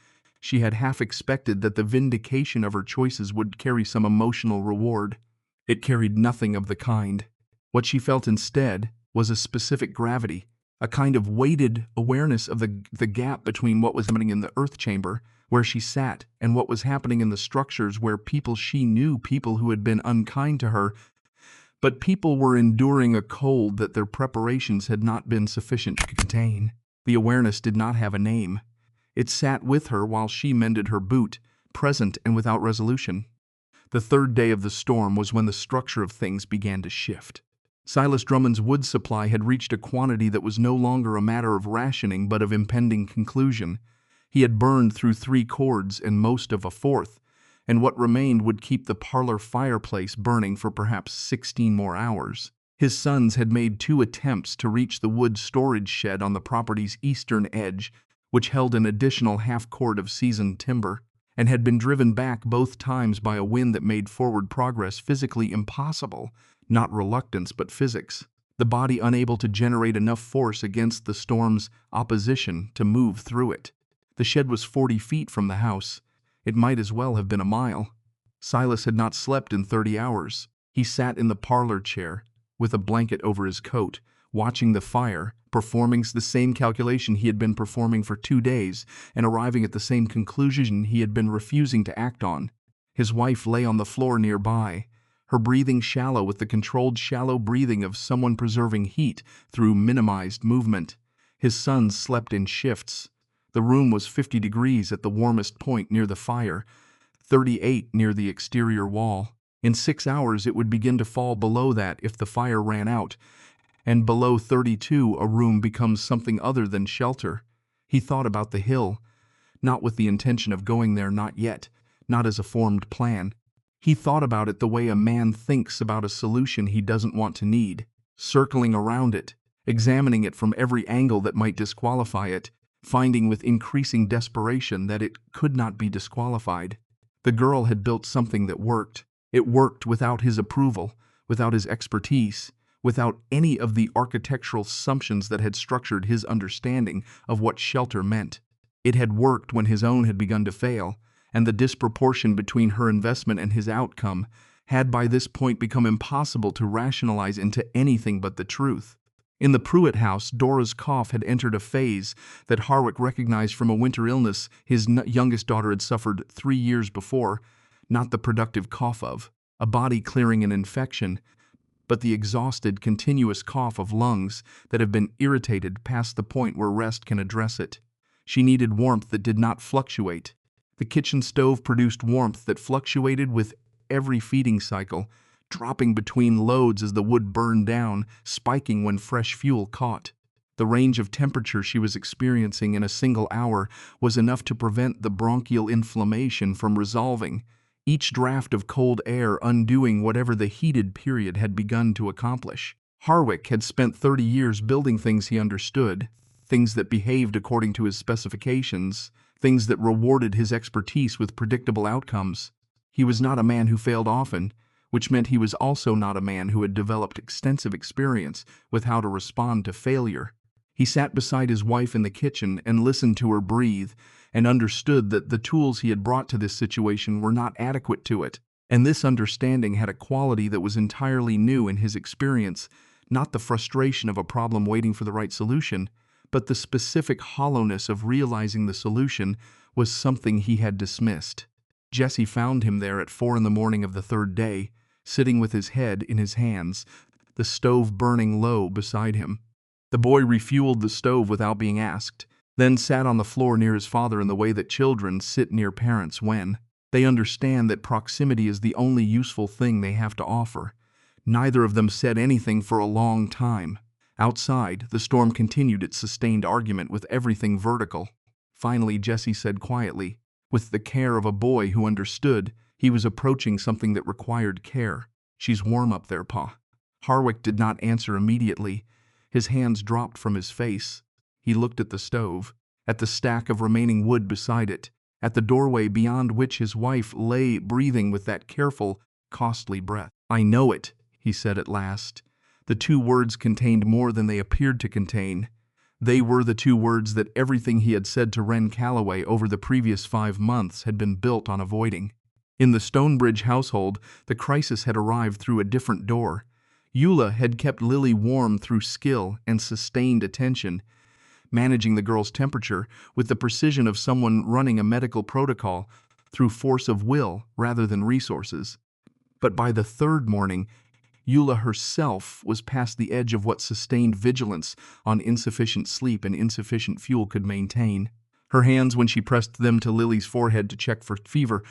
Speaker 2: She had half expected that the vindication of her choices would carry some emotional reward. It carried nothing of the kind. What she felt instead was a specific gravity, a kind of weighted awareness of the gap between what was happening in the earth chamber, where she sat, and what was happening in the structures where people she knew, people who had been unkind to her, but people were enduring a cold that their preparations had not been sufficient to contain. The awareness did not have a name. It sat with her while she mended her boot, present and without resolution. The third day of the storm was when the structure of things began to shift. Silas Drummond's wood supply had reached a quantity that was no longer a matter of rationing but of impending conclusion. He had burned through 3 cords and most of a 4th, and what remained would keep the parlor fireplace burning for perhaps 16 more hours. His sons had made 2 attempts to reach the wood storage shed on the property's eastern edge, which held an additional half-cord of seasoned timber, and had been driven back both times by a wind that made forward progress physically impossible, not reluctance but physics, the body unable to generate enough force against the storm's opposition to move through it. The shed was 40 feet from the house. It might as well have been a mile. Silas had not slept in 30 hours. He sat in the parlor chair, with a blanket over his coat, watching the fire, performing the same calculation he had been performing for 2 days, and arriving at the same conclusion he had been refusing to act on. His wife lay on the floor nearby, her breathing shallow with the controlled shallow breathing of someone preserving heat through minimized movement. His sons slept in shifts. The room was 50 degrees at the warmest point near the fire, 38 near the exterior wall. In 6 hours it would begin to fall below that if the fire ran out, and below 32 a room becomes something other than shelter. He thought about the hill, not with the intention of going there, not yet, not as a formed plan. He thought about it the way a man thinks about a solution he doesn't want to need, circling around it, examining it from every angle that might disqualify it, finding with increasing desperation that it could not be disqualified. The girl had built something that worked. It worked without his approval, without his expertise, without any of the architectural assumptions that had structured his understanding of what shelter meant. It had worked when his own had begun to fail, and the disproportion between her investment and his outcome had by this point become impossible to rationalize into anything but the truth. In the Pruitt house, Dora's cough had entered a phase that Harwick recognized from a winter illness his youngest daughter had suffered 3 years before, not the productive cough of a body clearing an infection, but the exhausted, continuous cough of lungs that have been irritated past the point where rest can address it. She needed warmth that did not fluctuate. The kitchen stove produced warmth that fluctuated with every feeding cycle, dropping between loads as the wood burned down, spiking when fresh fuel caught. The range of temperature she was experiencing in a single hour was enough to prevent the bronchial inflammation from resolving, each draft of cold air undoing whatever the heated period had begun to accomplish. Harwick had spent 30 years building things he understood, things that behaved according to his specifications, things that rewarded his expertise with predictable outcomes. He was not a man who failed often, which meant he was also not a man who had developed extensive experience with how to respond to failure. He sat beside his wife in the kitchen and listened to her breathe, and understood that the tools he had brought to this situation were not adequate to it. And this understanding had a quality that was entirely new in his experience, not the frustration of a problem waiting for the right solution, but the specific hollowness of realizing the solution was something he had dismissed. Jessie found him there at 4 in the morning of the third day, sitting with his head in his hands, the stove burning low beside him. The boy refueled the stove without being asked, then sat on the floor near his father in the way that children sit near parents when they understand that proximity is the only useful thing they have to offer. Neither of them said anything for a long time. Outside, the storm continued its sustained argument with everything vertical. Finally, Jessie said quietly, with the care of a boy who understood he was approaching something that required care, "She's warm up there, Pa." Harwick did not answer immediately. His hands dropped from his face. He looked at the stove, at the stack of remaining wood beside it, at the doorway beyond which his wife lay breathing with that careful, costly breath. "I know it," he said at last. The two words contained more than they appeared to contain. They were the two words that everything he had said to Wren Calloway over the previous 5 months had been built on avoiding. In the Stonebridge household, the crisis had arrived through a different door. Eula had kept Lily warm through skill and sustained attention, managing the girl's temperature with the precision of someone running a medical protocol through force of will rather than resources. But by the third morning, Eula herself was past the edge of what sustained vigilance on insufficient sleep and insufficient fuel could maintain. Her hands, when she pressed them to Lily's forehead to check for fever,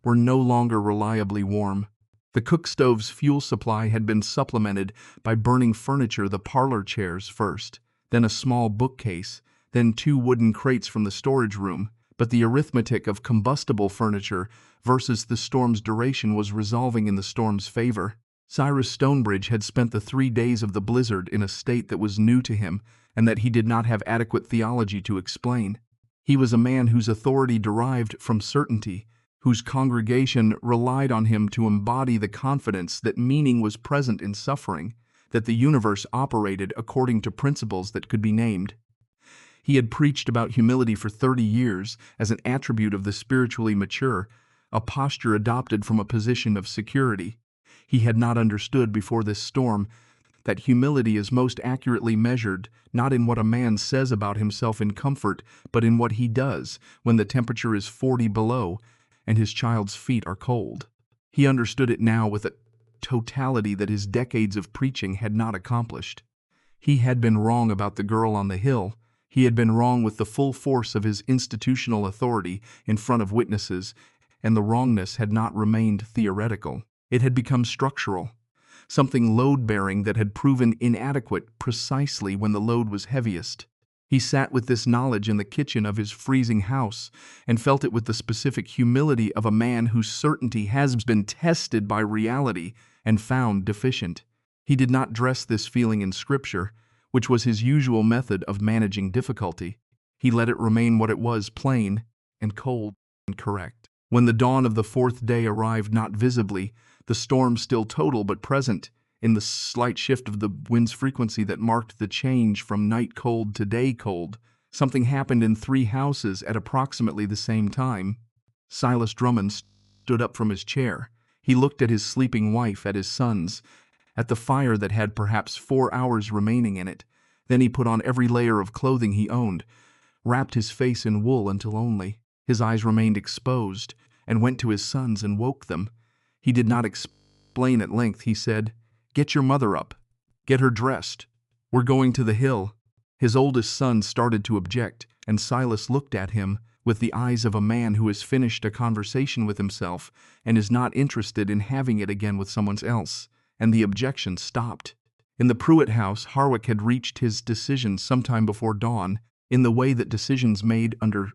Speaker 2: were no longer reliably warm. The cook stove's fuel supply had been supplemented by burning furniture, the parlor chairs first, then a small bookcase, then 2 wooden crates from the storage room. But the arithmetic of combustible furniture versus the storm's duration was resolving in the storm's favor. Cyrus Stonebridge had spent the 3 days of the blizzard in a state that was new to him and that he did not have adequate theology to explain. He was a man whose authority derived from certainty, whose congregation relied on him to embody the confidence that meaning was present in suffering, that the universe operated according to principles that could be named. He had preached about humility for 30 years as an attribute of the spiritually mature, a posture adopted from a position of security. He had not understood before this storm that humility is most accurately measured not in what a man says about himself in comfort, but in what he does when the temperature is 40 below and his child's feet are cold. He understood it now with a totality that his decades of preaching had not accomplished. He had been wrong about the girl on the hill. He had been wrong with the full force of his institutional authority in front of witnesses, and the wrongness had not remained theoretical. It had become structural, something load-bearing that had proven inadequate precisely when the load was heaviest. He sat with this knowledge in the kitchen of his freezing house and felt it with the specific humility of a man whose certainty has been tested by reality and found deficient. He did not dress this feeling in Scripture, which was his usual method of managing difficulty. He let it remain what it was, plain and cold and correct. When the dawn of the 4th day arrived, not visibly, the storm still total but present, in the slight shift of the wind's frequency that marked the change from night cold to day cold, something happened in 3 houses at approximately the same time. Silas Drummond stood up from his chair. He looked at his sleeping wife, at his sons, at the fire that had perhaps 4 hours remaining in it. Then he put on every layer of clothing he owned, wrapped his face in wool until only his eyes remained exposed, and went to his sons and woke them. He did not explain at length. He said, "Get your mother up. Get her dressed. We're going to the hill." His oldest son started to object, and Silas looked at him with the eyes of a man who has finished a conversation with himself and is not interested in having it again with someone else, and the objection stopped. In the Pruitt house, Harwick had reached his decision sometime before dawn, in the way that decisions made under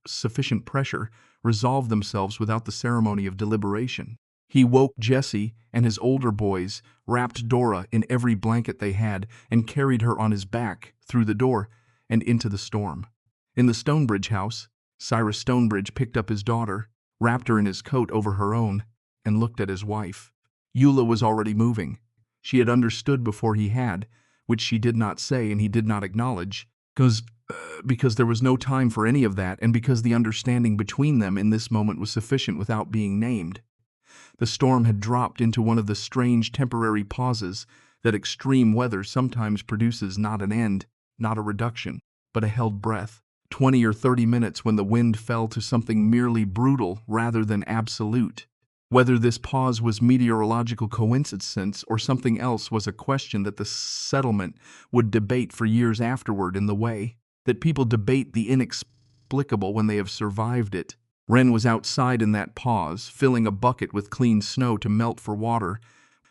Speaker 2: sufficient pressure resolve themselves without the ceremony of deliberation. He woke Jesse and his older boys, wrapped Dora in every blanket they had, and carried her on his back through the door and into the storm. In the Stonebridge house, Cyrus Stonebridge picked up his daughter, wrapped her in his coat over her own, and looked at his wife. Eula was already moving. She had understood before he had, which she did not say and he did not acknowledge, because there was no time for any of that, and because the understanding between them in this moment was sufficient without being named. The storm had dropped into one of the strange temporary pauses that extreme weather sometimes produces, not an end, not a reduction, but a held breath. 20 or 30 minutes when the wind fell to something merely brutal rather than absolute. Whether this pause was meteorological coincidence or something else was a question that the settlement would debate for years afterward, in the way that people debate the inexplicable when they have survived it. Wren was outside in that pause, filling a bucket with clean snow to melt for water,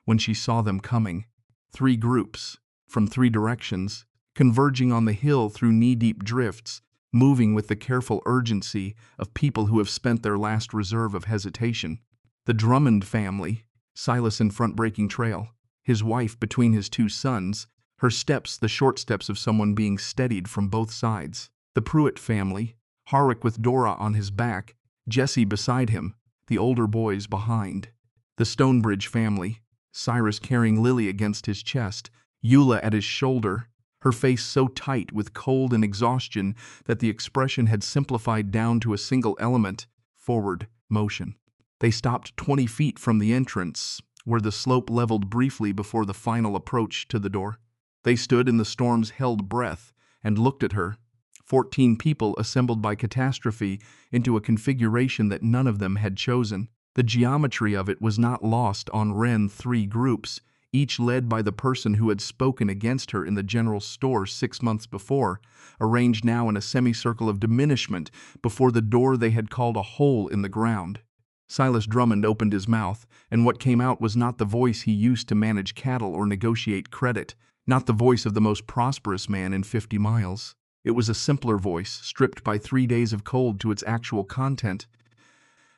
Speaker 2: when she saw them coming. 3 groups, from 3 directions, converging on the hill through knee-deep drifts, moving with the careful urgency of people who have spent their last reserve of hesitation. The Drummond family, Silas in front breaking trail. his wife between his two sons, her steps the short steps of someone being steadied from both sides. The Pruitt family, Harwick with Dora on his back, Jesse beside him, the older boys behind. The Stonebridge family, Cyrus carrying Lily against his chest, Eula at his shoulder, her face so tight with cold and exhaustion that the expression had simplified down to a single element: forward motion. They stopped 20 feet from the entrance, where the slope leveled briefly before the final approach to the door. They stood in the storm's held breath and looked at her, 14 people assembled by catastrophe into a configuration that none of them had chosen. The geometry of it was not lost on Wren. 3 groups, each led by the person who had spoken against her in the general store 6 months before, arranged now in a semicircle of diminishment before the door they had called a hole in the ground. Silas Drummond opened his mouth, and what came out was not the voice he used to manage cattle or negotiate credit, not the voice of the most prosperous man in 50 miles. It was a simpler voice, stripped by 3 days of cold to its actual content.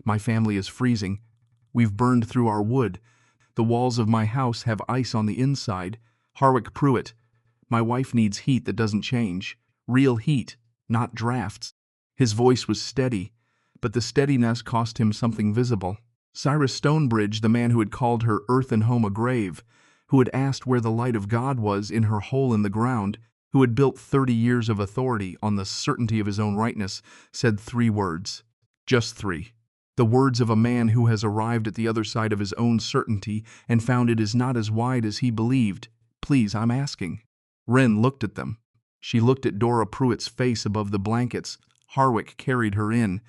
Speaker 2: My family is freezing. We've burned through our wood. The walls of my house have ice on the inside. Harwick Pruitt. My wife needs heat that doesn't change. Real heat, not drafts. His voice was steady, but the steadiness cost him something visible. Cyrus Stonebridge, the man who had called her earth and home a grave, who had asked where the light of God was in her hole in the ground, who had built 30 years of authority on the certainty of his own rightness, said 3 words. Just 3. The words of a man who has arrived at the other side of his own certainty and found it is not as wide as he believed. Please, I'm asking. Wren looked at them. She looked at Dora Pruitt's face above the blankets. Harwick carried her in.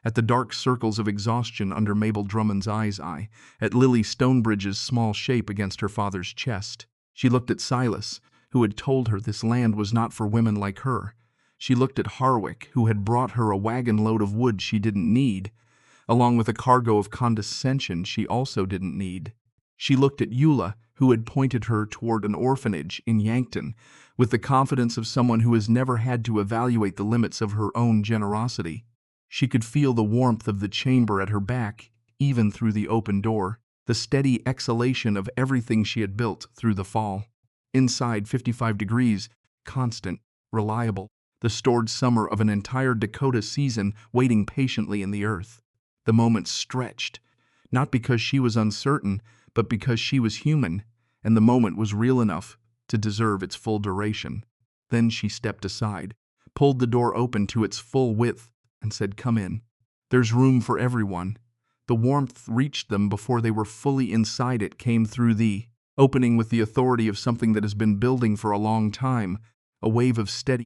Speaker 2: At the dark circles of exhaustion under Mabel Drummond's eye, at Lily Stonebridge's small shape against her father's chest. She looked at Silas, who had told her this land was not for women like her. She looked at Harwick, who had brought her a wagon load of wood she didn't need, along with a cargo of condescension she also didn't need. She looked at Eula, who had pointed her toward an orphanage in Yankton, with the confidence of someone who has never had to evaluate the limits of her own generosity. She could feel the warmth of the chamber at her back, even through the open door, the steady exhalation of everything she had built through the fall. Inside, 55 degrees, constant, reliable, the stored summer of an entire Dakota season waiting patiently in the earth. The moment stretched, not because she was uncertain, but because she was human, and the moment was real enough to deserve its full duration. Then she stepped aside, pulled the door open to its full width, and said, "Come in. There's room for everyone." The warmth reached them before they were fully inside it, came through the opening with the authority of something that has been building for a long time, a wave of steady,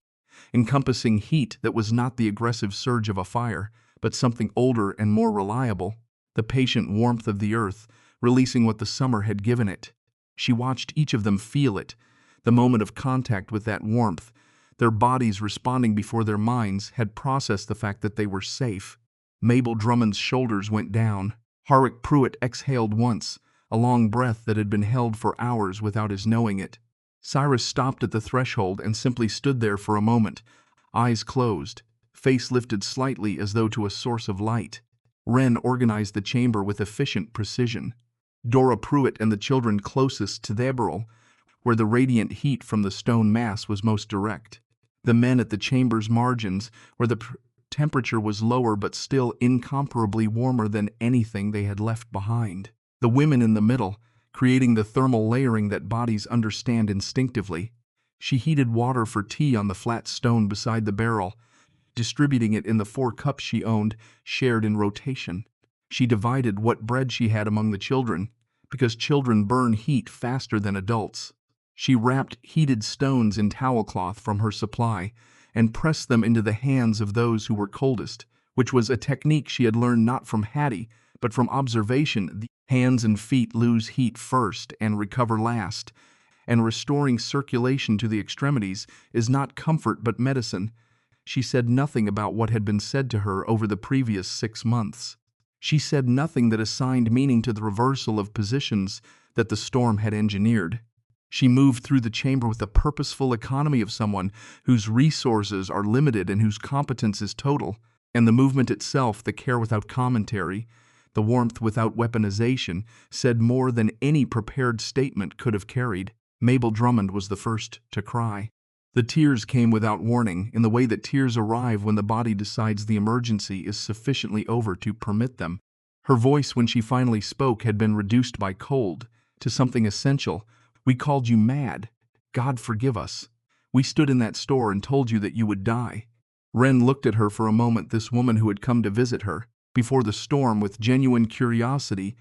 Speaker 2: encompassing heat that was not the aggressive surge of a fire, but something older and more reliable, the patient warmth of the earth, releasing what the summer had given it. She watched each of them feel it, the moment of contact with that warmth, their bodies responding before their minds had processed the fact that they were safe. Mabel Drummond's shoulders went down. Harwick Pruitt exhaled once, a long breath that had been held for hours without his knowing it. Cyrus stopped at the threshold and simply stood there for a moment, eyes closed, face lifted slightly as though to a source of light. Wren organized the chamber with efficient precision. Dora Pruitt and the children closest to the barrel, where the radiant heat from the stone mass was most direct. The men at the chamber's margins, where the temperature was lower but still incomparably warmer than anything they had left behind. The women in the middle, creating the thermal layering that bodies understand instinctively. She heated water for tea on the flat stone beside the barrel, distributing it in the 4 cups she owned, shared in rotation. She divided what bread she had among the children, because children burn heat faster than adults. She wrapped heated stones in towel cloth from her supply and pressed them into the hands of those who were coldest, which was a technique she had learned not from Hattie, but from observation. The hands and feet lose heat first and recover last, and restoring circulation to the extremities is not comfort but medicine. She said nothing about what had been said to her over the previous 6 months. She said nothing that assigned meaning to the reversal of positions that the storm had engineered. She moved through the chamber with the purposeful economy of someone whose resources are limited and whose competence is total, and the movement itself the care without commentary, The warmth without weaponization said more than any prepared statement could have carried. Mabel Drummond was the first to cry. The tears came without warning, in the way that tears arrive when the body decides the emergency is sufficiently over to permit them. Her voice, when she finally spoke, had been reduced by cold to something essential. "We called you mad. God forgive us. We stood in that store and told you that you would die." Wren looked at her for a moment, this woman who had come to visit her before the storm with genuine curiosity,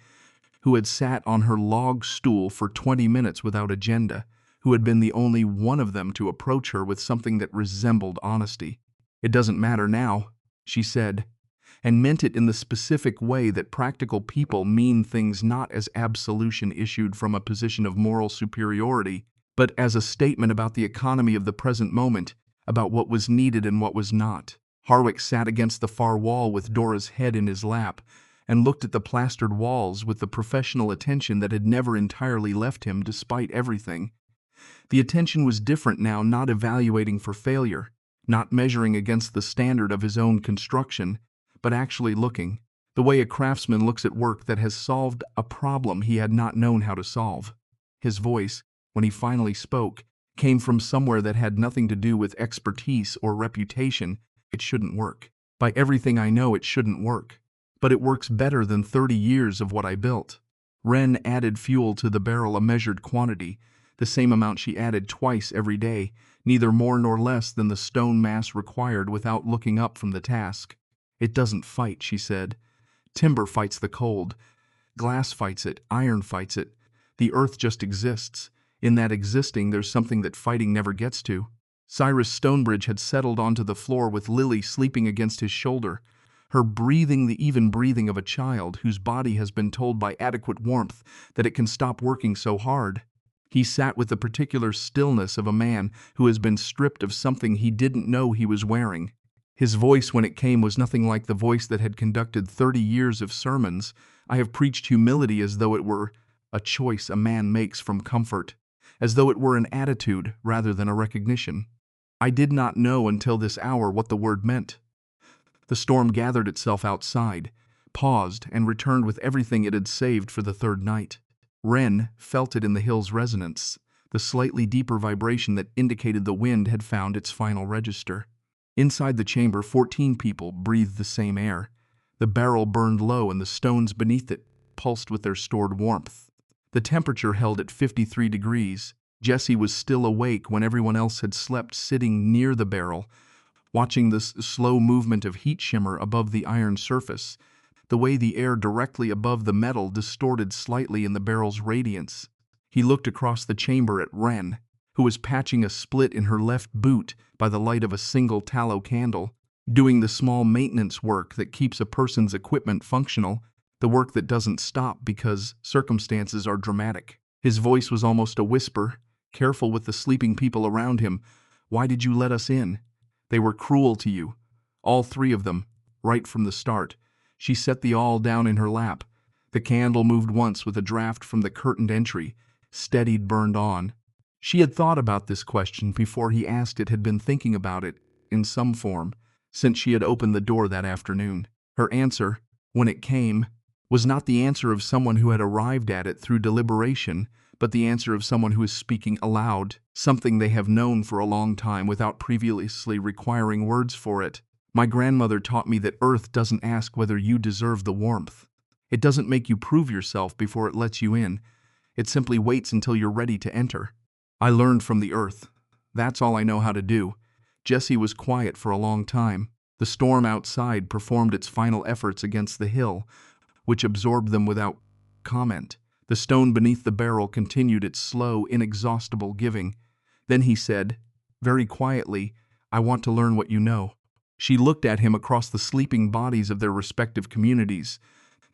Speaker 2: who had sat on her log stool for 20 minutes without agenda, who had been the only one of them to approach her with something that resembled honesty. "It doesn't matter now," she said, and meant it in the specific way that practical people mean things, not as absolution issued from a position of moral superiority, but as a statement about the economy of the present moment, about what was needed and what was not. Harwick sat against the far wall with Dora's head in his lap and looked at the plastered walls with the professional attention that had never entirely left him despite everything. The attention was different now, not evaluating for failure, not measuring against the standard of his own construction, but actually looking, the way a craftsman looks at work that has solved a problem he had not known how to solve. His voice, when he finally spoke, came from somewhere that had nothing to do with expertise or reputation. "It shouldn't work. By everything I know, it shouldn't work. But it works better than 30 years of what I built." Wren added fuel to the barrel, a measured quantity, the same amount she added twice every day, neither more nor less than the stone mass required, without looking up from the task. "It doesn't fight," she said. "Timber fights the cold. Glass fights it. Iron fights it. The earth just exists. In that existing, there's something that fighting never gets to." Cyrus Stonebridge had settled onto the floor with Lily sleeping against his shoulder, her breathing the even breathing of a child whose body has been told by adequate warmth that it can stop working so hard. He sat with the particular stillness of a man who has been stripped of something he didn't know he was wearing. His voice, when it came, was nothing like the voice that had conducted 30 years of sermons. "I have preached humility as though it were a choice a man makes from comfort, as though it were an attitude rather than a recognition. I did not know until this hour what the word meant." The storm gathered itself outside, paused, and returned with everything it had saved for the third night. Wren felt it in the hill's resonance, the slightly deeper vibration that indicated the wind had found its final register. Inside the chamber, 14 people breathed the same air. The barrel burned low, and the stones beneath it pulsed with their stored warmth. The temperature held at 53 degrees. Jessie was still awake when everyone else had slept, sitting near the barrel, watching the slow movement of heat shimmer above the iron surface, the way the air directly above the metal distorted slightly in the barrel's radiance. He looked across the chamber at Wren, who was patching a split in her left boot by the light of a single tallow candle, doing the small maintenance work that keeps a person's equipment functional, the work that doesn't stop because circumstances are dramatic. His voice was almost a whisper, careful with the sleeping people around him. "Why did you let us in? They were cruel to you. All 3 of them, right from the start." She set the awl down in her lap. The candle moved once with a draft from the curtained entry, steadied, burned on. She had thought about this question before he asked it, had been thinking about it in some form since she had opened the door that afternoon. Her answer, when it came, was not the answer of someone who had arrived at it through deliberation, but the answer of someone who is speaking aloud, something they have known for a long time without previously requiring words for it. "My grandmother taught me that Earth doesn't ask whether you deserve the warmth. It doesn't make you prove yourself before it lets you in. It simply waits until you're ready to enter. I learned from the Earth. That's all I know how to do." Jessie was quiet for a long time. The storm outside performed its final efforts against the hill, which absorbed them without comment. The stone beneath the barrel continued its slow, inexhaustible giving. Then he said, very quietly, "I want to learn what you know." She looked at him across the sleeping bodies of their respective communities.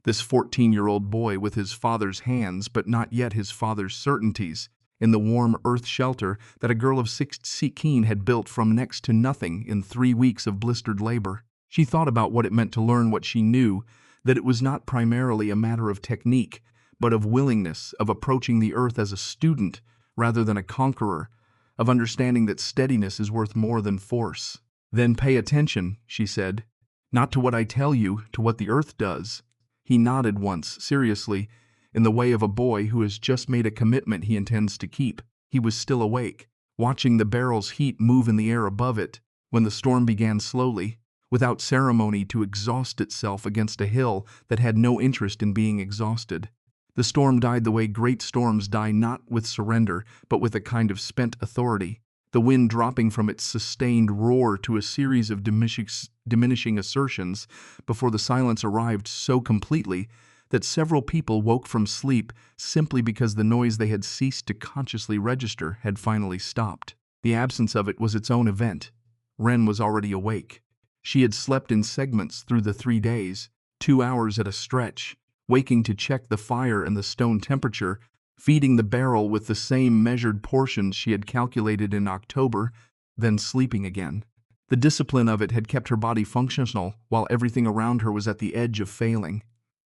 Speaker 2: This 14-year-old boy with his father's hands, but not yet his father's certainties, in the warm earth shelter that a girl of 16 had built from next to nothing in 3 weeks of blistered labor. She thought about what it meant to learn what she knew, that it was not primarily a matter of technique, but of willingness, of approaching the earth as a student rather than a conqueror, of understanding that steadiness is worth more than force. "Then pay attention," she said. "Not to what I tell you, to what the earth does." He nodded once, seriously, in the way of a boy who has just made a commitment he intends to keep. He was still awake, watching the barrel's heat move in the air above it, when the storm began slowly, without ceremony, to exhaust itself against a hill that had no interest in being exhausted. The storm died the way great storms die, not with surrender, but with a kind of spent authority, the wind dropping from its sustained roar to a series of diminishing assertions before the silence arrived so completely that several people woke from sleep simply because the noise they had ceased to consciously register had finally stopped. The absence of it was its own event. Wren was already awake. She had slept in segments through the 3 days, 2 hours at a stretch, waking to check the fire and the stone temperature, feeding the barrel with the same measured portions she had calculated in October, then sleeping again. The discipline of it had kept her body functional while everything around her was at the edge of failing.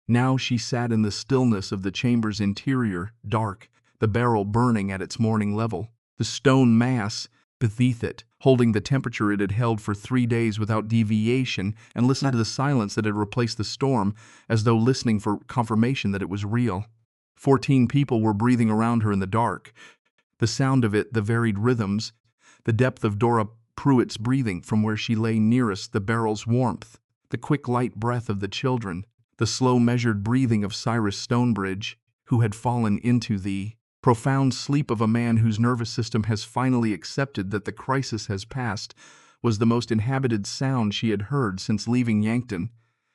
Speaker 2: Now she sat in the stillness of the chamber's interior, dark, the barrel burning at its morning level, the stone mass beneath it, holding the temperature it had held for 3 days without deviation, and listened to the silence that had replaced the storm, as though listening for confirmation that it was real. 14 people were breathing around her in the dark. The sound of it, the varied rhythms, the depth of Dora Pruitt's breathing from where she lay nearest the barrel's warmth, the quick light breath of the children, the slow measured breathing of Cyrus Stonebridge, who had fallen into the profound sleep of a man whose nervous system has finally accepted that the crisis has passed, was the most inhabited sound she had heard since leaving Yankton.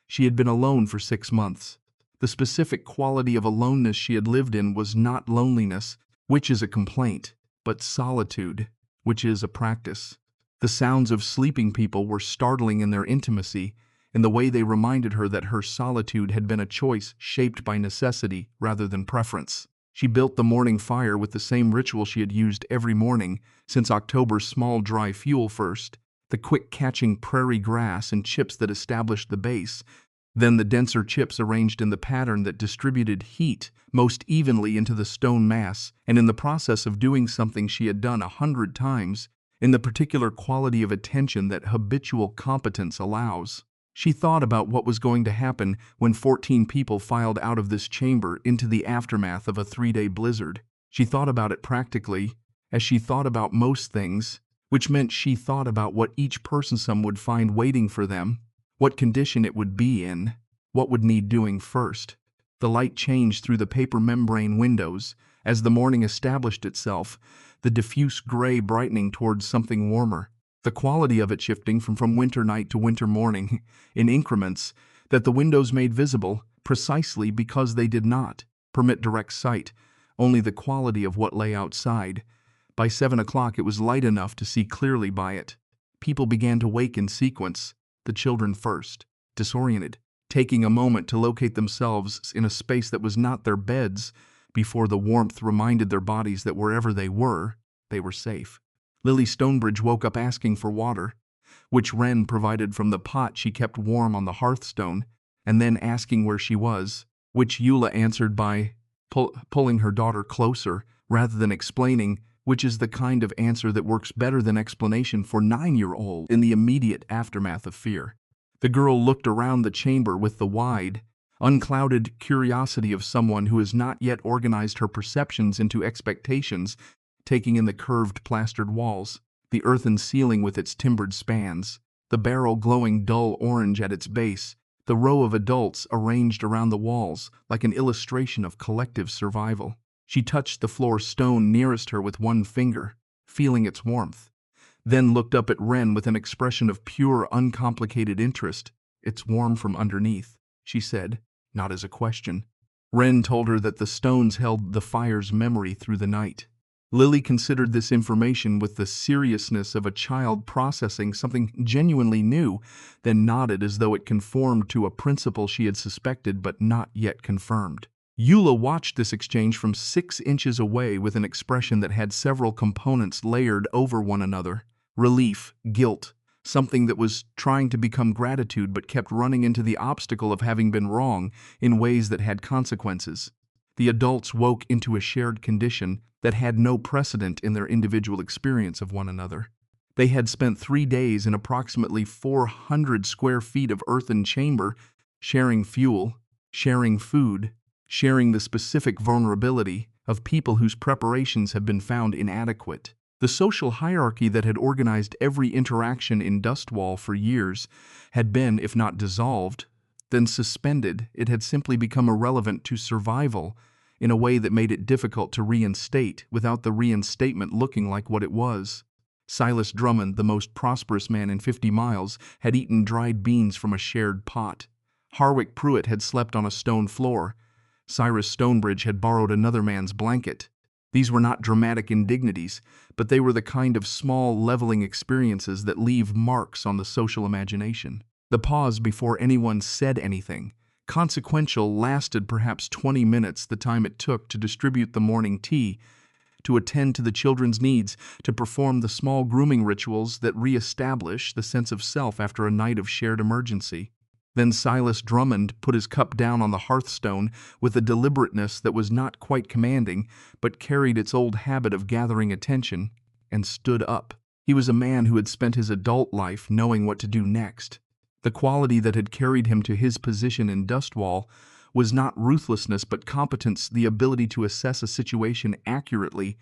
Speaker 2: She had been alone for 6 months. The specific quality of aloneness she had lived in was not loneliness, which is a complaint, but solitude, which is a practice. The sounds of sleeping people were startling in their intimacy, in the way they reminded her that her solitude had been a choice shaped by necessity rather than preference. She built the morning fire with the same ritual she had used every morning since October's small dry fuel first, the quick-catching prairie grass and chips that established the base, then the denser chips arranged in the pattern that distributed heat most evenly into the stone mass, and in the process of doing something she had done 100 times, in the particular quality of attention that habitual competence allows. She thought about what was going to happen when 14 people filed out of this chamber into the aftermath of a 3-day blizzard. She thought about it practically, as she thought about most things, which meant she thought about what each person would find waiting for them, what condition it would be in, what would need doing first. The light changed through the paper membrane windows as the morning established itself, the diffuse gray brightening towards something warmer, the quality of it shifting from winter night to winter morning in increments that the windows made visible precisely because they did not permit direct sight, only the quality of what lay outside. By 7 o'clock it was light enough to see clearly by it. People began to wake in sequence, the children first, disoriented, taking a moment to locate themselves in a space that was not their beds before the warmth reminded their bodies that wherever they were safe. Lily Stonebridge woke up asking for water, which Wren provided from the pot she kept warm on the hearthstone, and then asking where she was, which Eula answered by pulling her daughter closer rather than explaining, which is the kind of answer that works better than explanation for 9-year-old in the immediate aftermath of fear. The girl looked around the chamber with the wide, unclouded curiosity of someone who has not yet organized her perceptions into expectations, taking in the curved plastered walls, the earthen ceiling with its timbered spans, the barrel glowing dull orange at its base, the row of adults arranged around the walls like an illustration of collective survival. She touched the floor stone nearest her with one finger, feeling its warmth, then looked up at Wren with an expression of pure, uncomplicated interest. "It's warm from underneath," she said, not as a question. Wren told her that the stones held the fire's memory through the night. Lily considered this information with the seriousness of a child processing something genuinely new, then nodded as though it conformed to a principle she had suspected but not yet confirmed. Eula watched this exchange from 6 inches away with an expression that had several components layered over one another: relief, guilt, something that was trying to become gratitude but kept running into the obstacle of having been wrong in ways that had consequences. The adults woke into a shared condition that had no precedent in their individual experience of one another. They had spent 3 days in approximately 400 square feet of earthen chamber, sharing fuel, sharing food, sharing the specific vulnerability of people whose preparations have been found inadequate. The social hierarchy that had organized every interaction in Dustwall for years had been, if not dissolved, then suspended. It had simply become irrelevant to survival in a way that made it difficult to reinstate without the reinstatement looking like what it was. Silas Drummond, the most prosperous man in 50 miles, had eaten dried beans from a shared pot. Harwick Pruitt had slept on a stone floor. Cyrus Stonebridge had borrowed another man's blanket. These were not dramatic indignities, but they were the kind of small, leveling experiences that leave marks on the social imagination. The pause before anyone said anything, consequential, lasted perhaps 20 minutes, the time it took to distribute the morning tea, to attend to the children's needs, to perform the small grooming rituals that re-establish the sense of self after a night of shared emergency. Then Silas Drummond put his cup down on the hearthstone with a deliberateness that was not quite commanding, but carried its old habit of gathering attention, and stood up. He was a man who had spent his adult life knowing what to do next. The quality that had carried him to his position in Dustwall was not ruthlessness but competence, the ability to assess a situation accurately,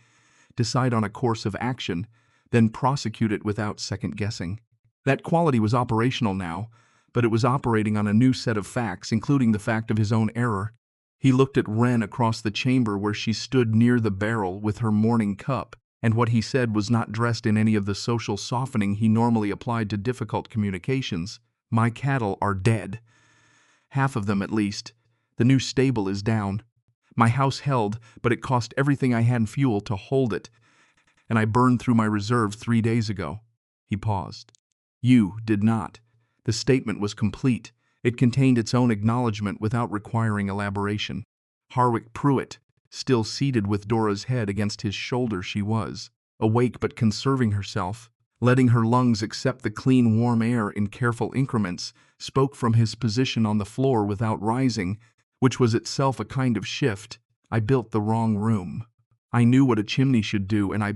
Speaker 2: decide on a course of action, then prosecute it without second-guessing. That quality was operational now, but it was operating on a new set of facts, including the fact of his own error. He looked at Wren across the chamber where she stood near the barrel with her morning cup, and what he said was not dressed in any of the social softening he normally applied to difficult communications. "My cattle are dead. Half of them at least. The new stable is down. My house held, but it cost everything I had in fuel to hold it, and I burned through my reserve 3 days ago." He paused. "You did not." The statement was complete. It contained its own acknowledgement without requiring elaboration. Harwick Pruitt, still seated with Dora's head against his shoulder, she was, awake but conserving herself, letting her lungs accept the clean, warm air in careful increments, spoke from his position on the floor without rising, which was itself a kind of shift. "I built the wrong room. I knew what a chimney should do, and I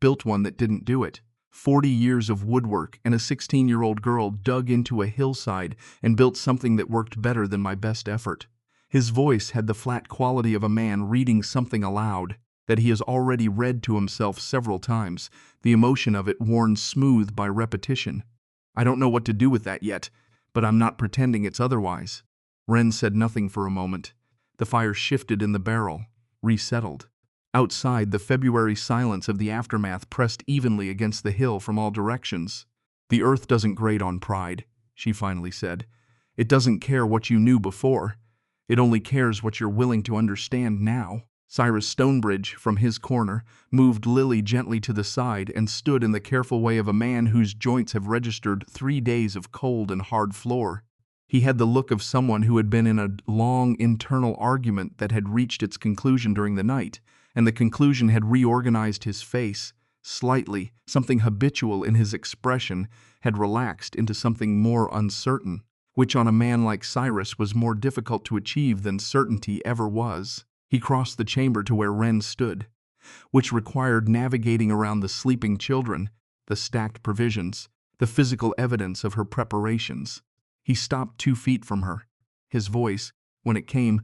Speaker 2: built one that didn't do it. 40 years of woodwork and a 16-year-old girl dug into a hillside and built something that worked better than my best effort." His voice had the flat quality of a man reading something aloud that he has already read to himself several times, the emotion of it worn smooth by repetition. "I don't know what to do with that yet, but I'm not pretending it's otherwise." Wren said nothing for a moment. The fire shifted in the barrel, resettled. Outside, the February silence of the aftermath pressed evenly against the hill from all directions. "The earth doesn't grate on pride," she finally said. "It doesn't care what you knew before. It only cares what you're willing to understand now." Cyrus Stonebridge, from his corner, moved Lily gently to the side and stood in the careful way of a man whose joints have registered 3 days of cold and hard floor. He had the look of someone who had been in a long internal argument that had reached its conclusion during the night, and the conclusion had reorganized his face slightly. Something habitual in his expression had relaxed into something more uncertain, which on a man like Cyrus was more difficult to achieve than certainty ever was. He crossed the chamber to where Wren stood, which required navigating around the sleeping children, the stacked provisions, the physical evidence of her preparations. He stopped 2 feet from her. His voice, when it came,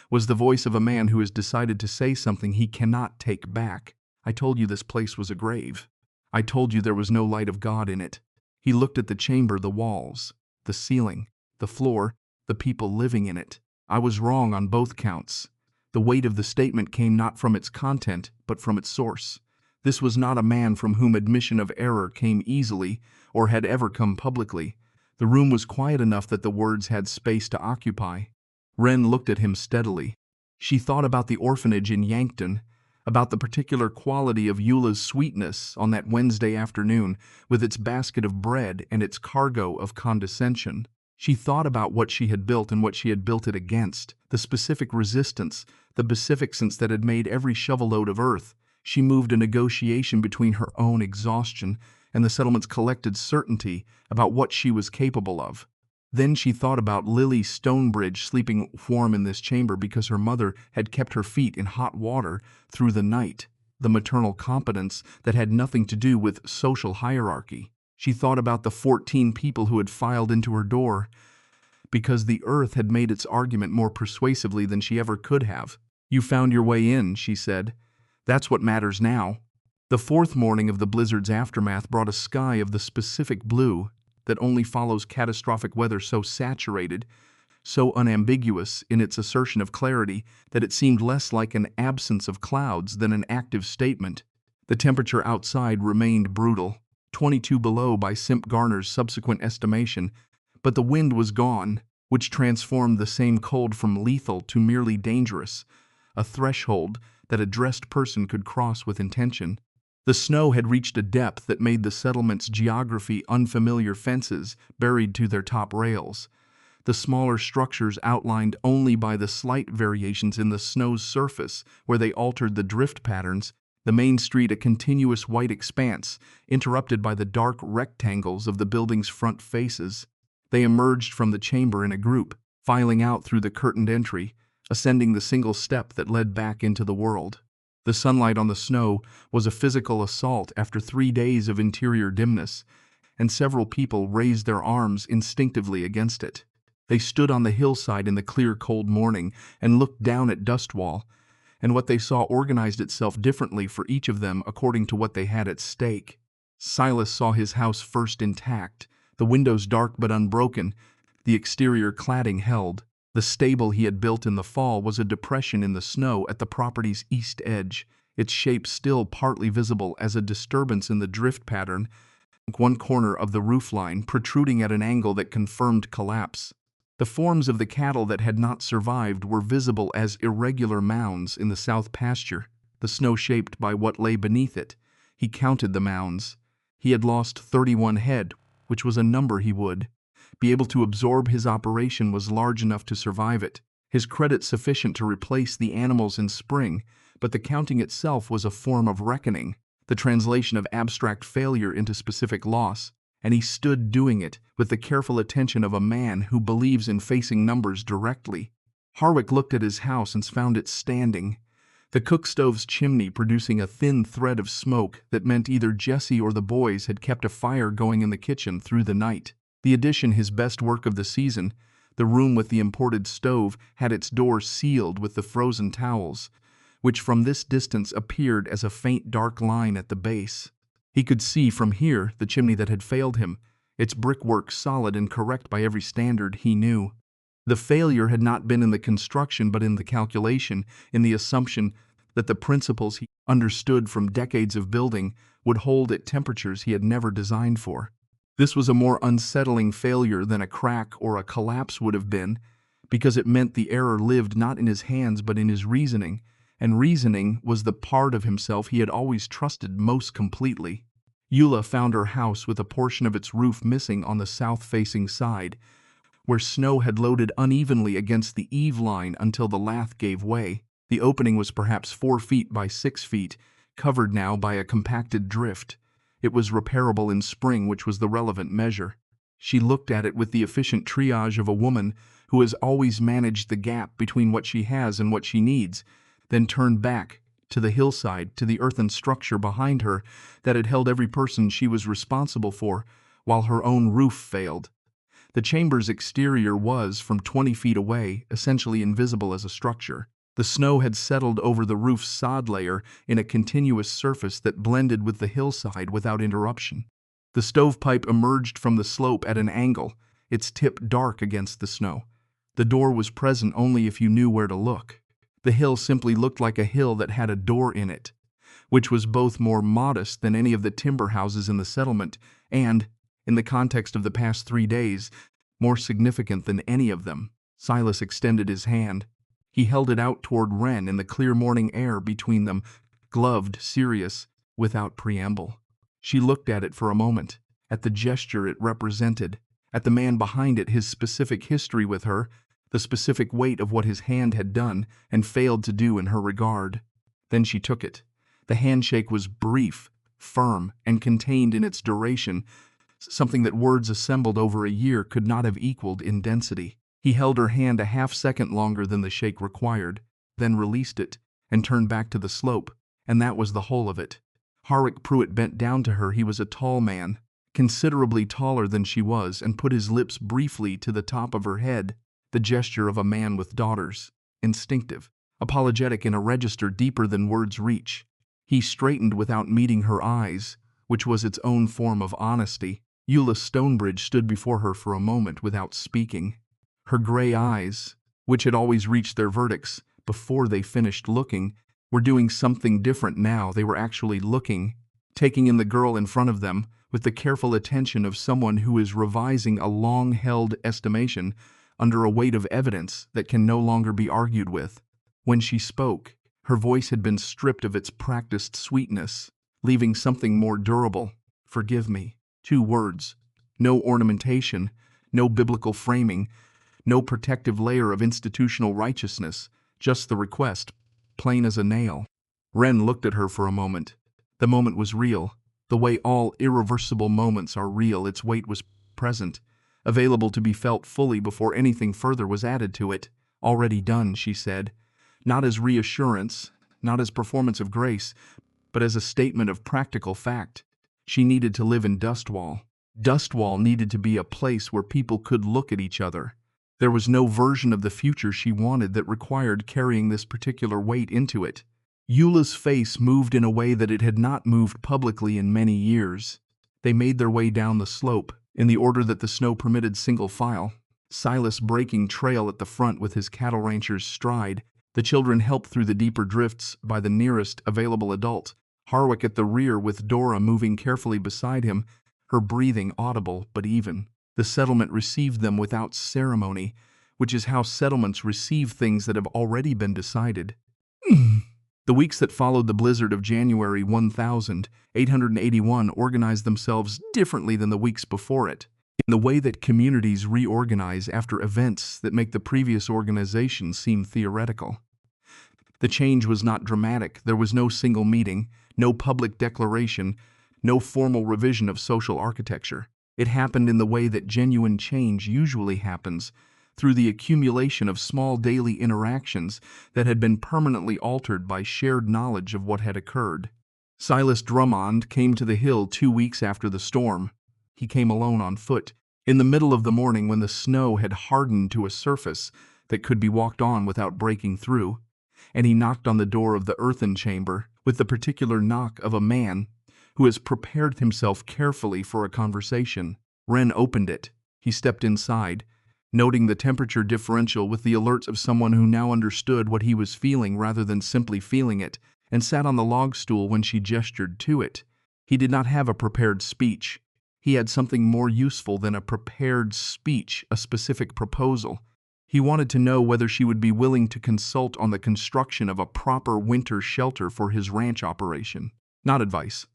Speaker 2: was the voice of a man who has decided to say something he cannot take back. "I told you this place was a grave. I told you there was no light of God in it." He looked at the chamber, the walls, the ceiling, the floor, the people living in it. "I was wrong on both counts." The weight of the statement came not from its content, but from its source. This was not a man from whom admission of error came easily, or had ever come publicly. The room was quiet enough that the words had space to occupy. Wren looked at him steadily. She thought about the orphanage in Yankton, about the particular quality of Eula's sweetness on that Wednesday afternoon, with its basket of bread and its cargo of condescension. She thought about what she had built and what she had built it against, the specific resistance, the beneficence that had made every shovelload of earth. She moved a negotiation between her own exhaustion and the settlement's collected certainty about what she was capable of. Then she thought about Lily Stonebridge sleeping warm in this chamber because her mother had kept her feet in hot water through the night, the maternal competence that had nothing to do with social hierarchy. She thought about the 14 people who had filed into her door, because the earth had made its argument more persuasively than she ever could have. "You found your way in," she said. "That's what matters now." The fourth morning of the blizzard's aftermath brought a sky of the specific blue that only follows catastrophic weather, so saturated, so unambiguous in its assertion of clarity that it seemed less like an absence of clouds than an active statement. The temperature outside remained brutal, 22 below by Simp Garner's subsequent estimation, but the wind was gone, which transformed the same cold from lethal to merely dangerous, a threshold that a dressed person could cross with intention. The snow had reached a depth that made the settlement's geography unfamiliar fences buried to their top rails, the smaller structures outlined only by the slight variations in the snow's surface where they altered the drift patterns, the main street a continuous white expanse, interrupted by the dark rectangles of the building's front faces. They emerged from the chamber in a group, filing out through the curtained entry, ascending the single step that led back into the world. The sunlight on the snow was a physical assault after 3 days of interior dimness, and several people raised their arms instinctively against it. They stood on the hillside in the clear, cold morning and looked down at Dustwall, and what they saw organized itself differently for each of them according to what they had at stake. Silas saw his house first intact, the windows dark but unbroken, the exterior cladding held. The stable he had built in the fall was a depression in the snow at the property's east edge, its shape still partly visible as a disturbance in the drift pattern, one corner of the roofline protruding at an angle that confirmed collapse. The forms of the cattle that had not survived were visible as irregular mounds in the south pasture, the snow shaped by what lay beneath it. He counted the mounds. He had lost 31 head, which was a number he would be able to absorb. His operation was large enough to survive it, his credit sufficient to replace the animals in spring, but the counting itself was a form of reckoning, the translation of abstract failure into specific loss, and he stood doing it with the careful attention of a man who believes in facing numbers directly. Harwick looked at his house and found it standing, the cook stove's chimney producing a thin thread of smoke that meant either Jesse or the boys had kept a fire going in the kitchen through the night. The addition, his best work of the season, the room with the imported stove, had its door sealed with the frozen towels, which from this distance appeared as a faint dark line at the base. He could see from here the chimney that had failed him, its brickwork solid and correct by every standard he knew. The failure had not been in the construction but in the calculation, in the assumption that the principles he understood from decades of building would hold at temperatures he had never designed for. This was a more unsettling failure than a crack or a collapse would have been, because it meant the error lived not in his hands but in his reasoning, and reasoning was the part of himself he had always trusted most completely. Eula found her house with a portion of its roof missing on the south-facing side, where snow had loaded unevenly against the eave line until the lath gave way. The opening was perhaps 4 feet by 6 feet, covered now by a compacted drift. It was repairable in spring, which was the relevant measure. She looked at it with the efficient triage of a woman who has always managed the gap between what she has and what she needs, then turned back to the hillside, to the earthen structure behind her that had held every person she was responsible for, while her own roof failed. The chamber's exterior was, from 20 feet away, essentially invisible as a structure. The snow had settled over the roof's sod layer in a continuous surface that blended with the hillside without interruption. The stovepipe emerged from the slope at an angle, its tip dark against the snow. The door was present only if you knew where to look. The hill simply looked like a hill that had a door in it, which was both more modest than any of the timber houses in the settlement and, in the context of the past 3 days, more significant than any of them. Silas extended his hand. He held it out toward Wren in the clear morning air between them, gloved, serious, without preamble. She looked at it for a moment, at the gesture it represented, at the man behind it, his specific history with her, the specific weight of what his hand had done and failed to do in her regard. Then she took it. The handshake was brief, firm, and contained in its duration, something that words assembled over a year could not have equaled in density. He held her hand a half-second longer than the shake required, then released it and turned back to the slope, and that was the whole of it. Harwick Pruitt bent down to her. He was a tall man, considerably taller than she was, and put his lips briefly to the top of her head, the gesture of a man with daughters, instinctive, apologetic in a register deeper than words reach. He straightened without meeting her eyes, which was its own form of honesty. Eula Stonebridge stood before her for a moment without speaking. Her gray eyes, which had always reached their verdicts before they finished looking, were doing something different now. They were actually looking, taking in the girl in front of them with the careful attention of someone who is revising a long-held estimation under a weight of evidence that can no longer be argued with. When she spoke, her voice had been stripped of its practiced sweetness, leaving something more durable. Forgive me. 2 words. No ornamentation, no biblical framing, no protective layer of institutional righteousness, just the request, plain as a nail. Wren looked at her for a moment. The moment was real. The way all irreversible moments are real, its weight was present, available to be felt fully before anything further was added to it. Already done, she said, not as reassurance, not as performance of grace, but as a statement of practical fact. She needed to live in Dustwall. Dustwall needed to be a place where people could look at each other. There was no version of the future she wanted that required carrying this particular weight into it. Eula's face moved in a way that it had not moved publicly in many years. They made their way down the slope, in the order that the snow permitted single file, Silas breaking trail at the front with his cattle rancher's stride, the children helped through the deeper drifts by the nearest available adult, Harwick at the rear with Dora moving carefully beside him, her breathing audible but even. The settlement received them without ceremony, which is how settlements receive things that have already been decided. The weeks that followed the blizzard of January 1881 organized themselves differently than the weeks before it, in the way that communities reorganize after events that make the previous organization seem theoretical. The change was not dramatic. There was no single meeting, no public declaration, no formal revision of social architecture. It happened in the way that genuine change usually happens, through the accumulation of small daily interactions that had been permanently altered by shared knowledge of what had occurred. Silas Drummond came to the hill 2 weeks after the storm. He came alone on foot, in the middle of the morning when the snow had hardened to a surface that could be walked on without breaking through, and he knocked on the door of the earthen chamber with the particular knock of a man who has prepared himself carefully for a conversation. Wren opened it. He stepped inside, noting the temperature differential with the alerts of someone who now understood what he was feeling rather than simply feeling it, and sat on the log stool when she gestured to it. He did not have a prepared speech. He had something more useful than a prepared speech, a specific proposal. He wanted to know whether she would be willing to consult on the construction of a proper winter shelter for his ranch operation. Not advice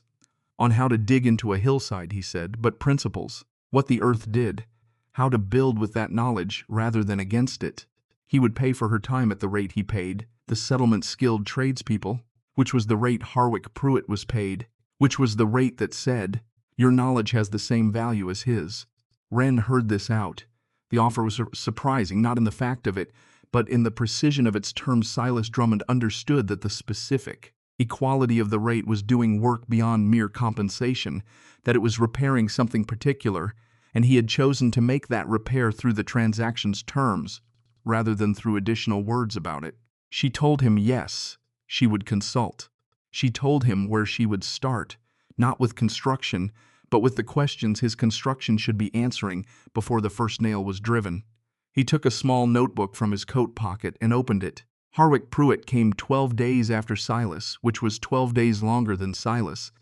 Speaker 2: on how to dig into a hillside, he said, but principles, what the earth did, how to build with that knowledge rather than against it. He would pay for her time at the rate he paid, the settlement skilled tradespeople, which was the rate Harwick Pruitt was paid, which was the rate that said, your knowledge has the same value as his. Wren heard this out. The offer was surprising, not in the fact of it, but in the precision of its terms. Silas Drummond understood that the specific equality of the rate was doing work beyond mere compensation, that it was repairing something particular, and he had chosen to make that repair through the transaction's terms, rather than through additional words about it. She told him yes, she would consult. She told him where she would start, not with construction, but with the questions his construction should be answering before the first nail was driven. He took a small notebook from his coat pocket and opened it. Harwick Pruitt came 12 days after Silas, which was 12 days longer than Silas,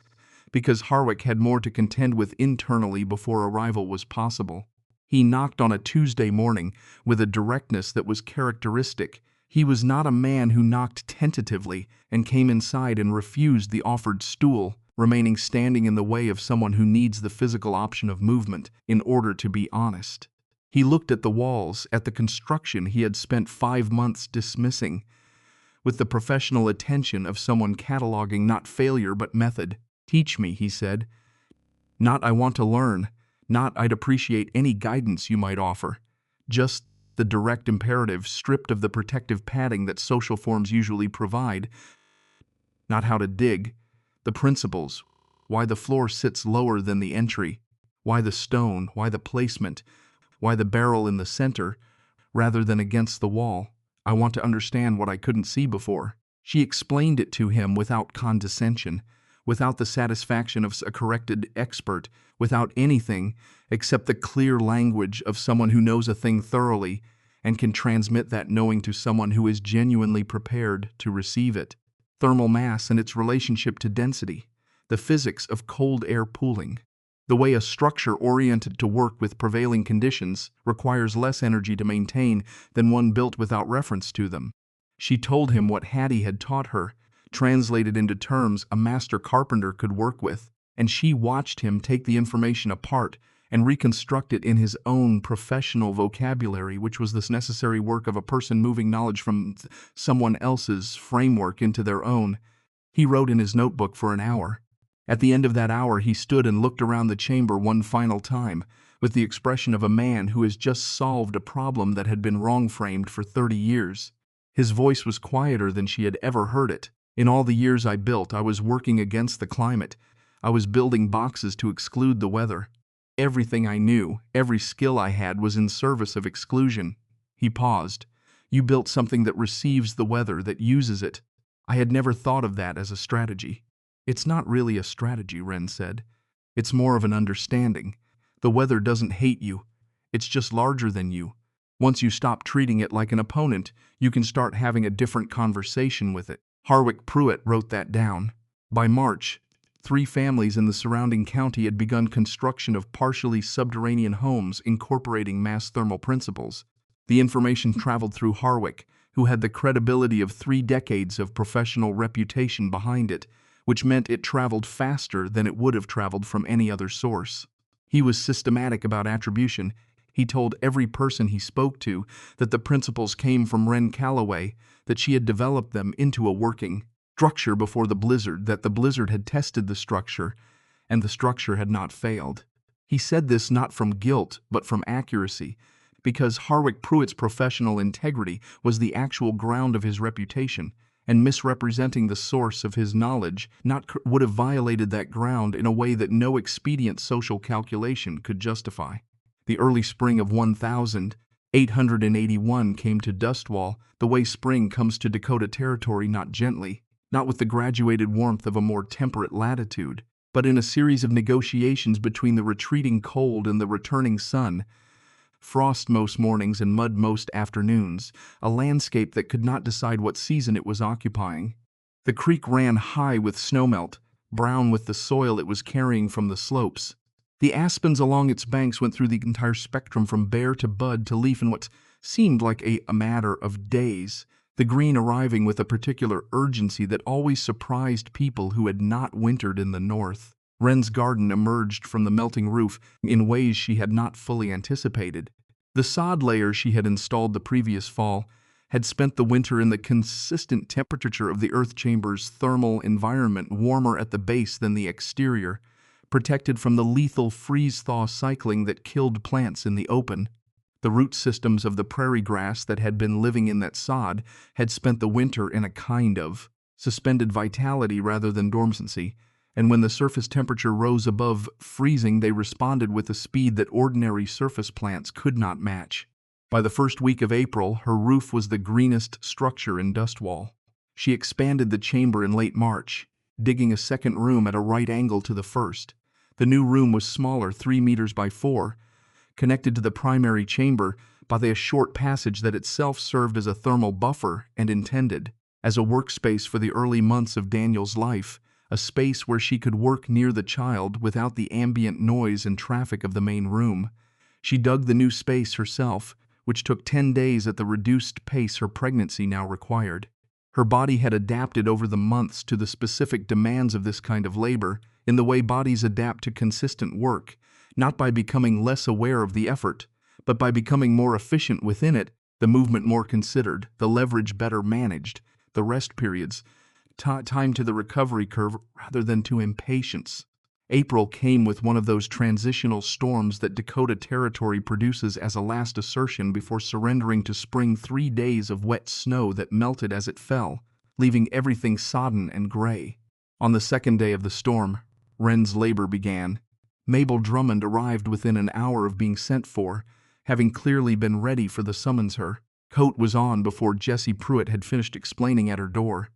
Speaker 2: because Harwick had more to contend with internally before arrival was possible. He knocked on a Tuesday morning with a directness that was characteristic. He was not a man who knocked tentatively and came inside and refused the offered stool, remaining standing in the way of someone who needs the physical option of movement in order to be honest. He looked at the walls, at the construction he had spent 5 months dismissing, with the professional attention of someone cataloging not failure but method. Teach me, he said. Not I want to learn, not I'd appreciate any guidance you might offer. Just the direct imperative stripped of the protective padding that social forms usually provide. Not how to dig, the principles, why the floor sits lower than the entry, Why the stone? Why the placement? Why the barrel in the center rather than against the wall? I want to understand what I couldn't see before. She explained it to him without condescension, without the satisfaction of a corrected expert, without anything except the clear language of someone who knows a thing thoroughly and can transmit that knowing to someone who is genuinely prepared to receive it. Thermal mass and its relationship to density, the physics of cold air pooling. The way a structure oriented to work with prevailing conditions requires less energy to maintain than one built without reference to them. She told him what Hattie had taught her, translated into terms a master carpenter could work with, and she watched him take the information apart and reconstruct it in his own professional vocabulary, which was this necessary work of a person moving knowledge from someone else's framework into their own. He wrote in his notebook for an hour. At the end of that hour, he stood and looked around the chamber one final time, with the expression of a man who has just solved a problem that had been wrong-framed for 30 years. His voice was quieter than she had ever heard it. In all the years I built, I was working against the climate. I was building boxes to exclude the weather. Everything I knew, every skill I had was in service of exclusion. He paused. You built something that receives the weather, that uses it. I had never thought of that as a strategy. It's not really a strategy, Wren said. It's more of an understanding. The weather doesn't hate you. It's just larger than you. Once you stop treating it like an opponent, you can start having a different conversation with it. Harwick Pruitt wrote that down. By March, 3 families in the surrounding county had begun construction of partially subterranean homes incorporating mass thermal principles. The information traveled through Harwick, who had the credibility of 3 decades of professional reputation behind it, which meant it traveled faster than it would have traveled from any other source. He was systematic about attribution. He told every person he spoke to that the principles came from Wren Calloway, that she had developed them into a working structure before the blizzard, that the blizzard had tested the structure, and the structure had not failed. He said this not from guilt, but from accuracy, because Harwick Pruitt's professional integrity was the actual ground of his reputation, and misrepresenting the source of his knowledge would have violated that ground in a way that no expedient social calculation could justify. The early spring of 1881 came to Dustwall the way spring comes to Dakota Territory, not gently, not with the graduated warmth of a more temperate latitude, but in a series of negotiations between the retreating cold and the returning sun. Frost most mornings and mud most afternoons, a landscape that could not decide what season it was occupying. The creek ran high with snowmelt, brown with the soil it was carrying from the slopes. The aspens along its banks went through the entire spectrum from bare to bud to leaf in what seemed like a matter of days, the green arriving with a particular urgency that always surprised people who had not wintered in the north. Wren's garden emerged from the melting roof in ways she had not fully anticipated. The sod layer she had installed the previous fall had spent the winter in the consistent temperature of the earth chamber's thermal environment, warmer at the base than the exterior, protected from the lethal freeze-thaw cycling that killed plants in the open. The root systems of the prairie grass that had been living in that sod had spent the winter in a kind of suspended vitality rather than dormancy, and when the surface temperature rose above freezing, they responded with a speed that ordinary surface plants could not match. By the first week of April, her roof was the greenest structure in Dustwall. She expanded the chamber in late March, digging a second room at a right angle to the first. The new room was smaller, 3 meters by 4, connected to the primary chamber by a short passage that itself served as a thermal buffer and intended as a workspace for the early months of Daniel's life, a space where she could work near the child without the ambient noise and traffic of the main room. She dug the new space herself, which took 10 days at the reduced pace her pregnancy now required. Her body had adapted over the months to the specific demands of this kind of labor, in the way bodies adapt to consistent work, not by becoming less aware of the effort, but by becoming more efficient within it, the movement more considered, the leverage better managed, the rest periods, time to the recovery curve rather than to impatience. April came with one of those transitional storms that Dakota Territory produces as a last assertion before surrendering to spring. 3 days of wet snow that melted as it fell, leaving everything sodden and gray. On the second day of the storm, Wren's labor began. Mabel Drummond arrived within an hour of being sent for, having clearly been ready for the summons her. Coat was on before Jessie Pruitt had finished explaining at her door.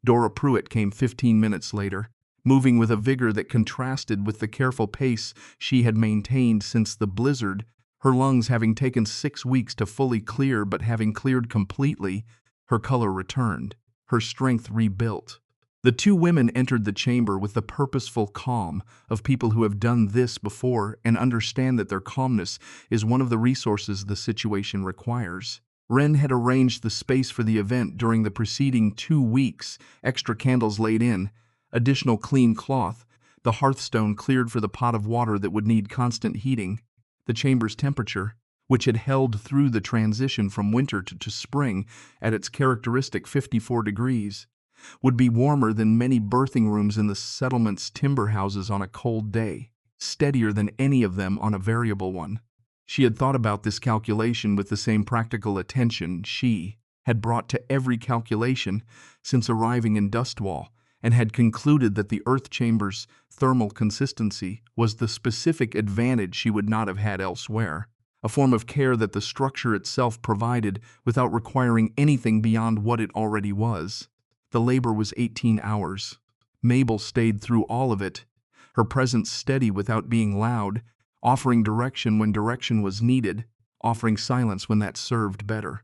Speaker 2: Dora Pruitt came 15 minutes later, moving with a vigor that contrasted with the careful pace she had maintained since the blizzard, her lungs having taken 6 weeks to fully clear, but having cleared completely, her color returned, her strength rebuilt. The two women entered the chamber with the purposeful calm of people who have done this before and understand that their calmness is one of the resources the situation requires. Wren had arranged the space for the event during the preceding 2 weeks, extra candles laid in, additional clean cloth, the hearthstone cleared for the pot of water that would need constant heating. The chamber's temperature, which had held through the transition from winter to spring at its characteristic 54 degrees, would be warmer than many birthing rooms in the settlement's timber houses on a cold day, steadier than any of them on a variable one. She had thought about this calculation with the same practical attention she had brought to every calculation since arriving in Dustwall, and had concluded that the earth chamber's thermal consistency was the specific advantage she would not have had elsewhere, a form of care that the structure itself provided without requiring anything beyond what it already was. The labor was 18 hours. Mabel stayed through all of it, her presence steady without being loud, offering direction when direction was needed, offering silence when that served better.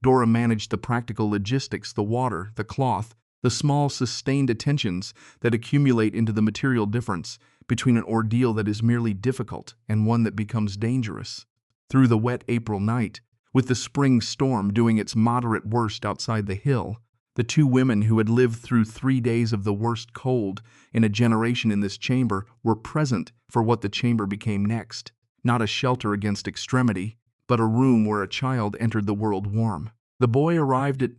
Speaker 2: Dora managed the practical logistics, the water, the cloth, the small sustained attentions that accumulate into the material difference between an ordeal that is merely difficult and one that becomes dangerous. Through the wet April night, with the spring storm doing its moderate worst outside the hill, the two women who had lived through 3 days of the worst cold in a generation in this chamber were present for what the chamber became next, not a shelter against extremity, but a room where a child entered the world warm. The boy arrived at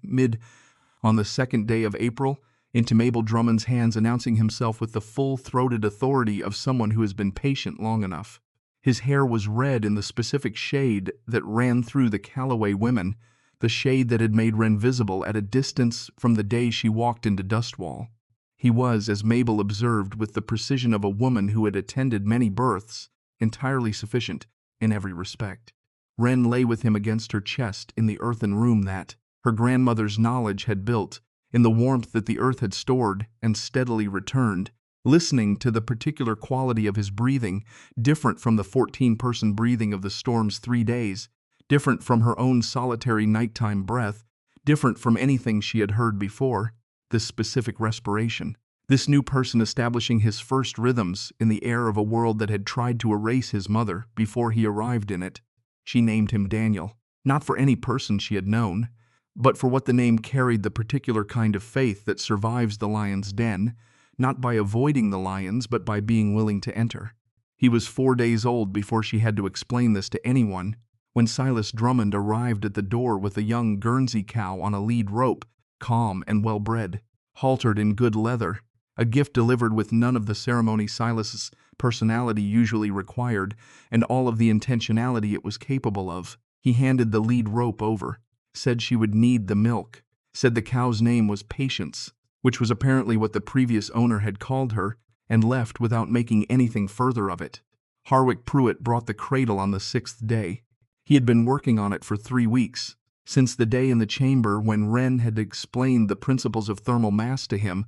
Speaker 2: on the 2nd day of April into Mabel Drummond's hands, announcing himself with the full-throated authority of someone who has been patient long enough. His hair was red in the specific shade that ran through the Calloway women, the shade that had made Wren visible at a distance from the day she walked into Dustwall. He was, as Mabel observed with the precision of a woman who had attended many births, entirely sufficient in every respect. Wren lay with him against her chest in the earthen room that her grandmother's knowledge had built, in the warmth that the earth had stored and steadily returned, listening to the particular quality of his breathing, different from the 14-person breathing of the storm's 3 days, different from her own solitary nighttime breath, different from anything she had heard before, this specific respiration. This new person establishing his first rhythms in the air of a world that had tried to erase his mother before he arrived in it. She named him Daniel, not for any person she had known, but for what the name carried, the particular kind of faith that survives the lion's den, not by avoiding the lions but by being willing to enter. He was 4 days old before she had to explain this to anyone, when Silas Drummond arrived at the door with a young Guernsey cow on a lead rope, calm and well-bred, haltered in good leather, a gift delivered with none of the ceremony Silas's personality usually required and all of the intentionality it was capable of. He handed the lead rope over, said she would need the milk, said the cow's name was Patience, which was apparently what the previous owner had called her, and left without making anything further of it. Harwick Pruitt brought the cradle on the 6th day. He had been working on it for 3 weeks, since the day in the chamber when Wren had explained the principles of thermal mass to him,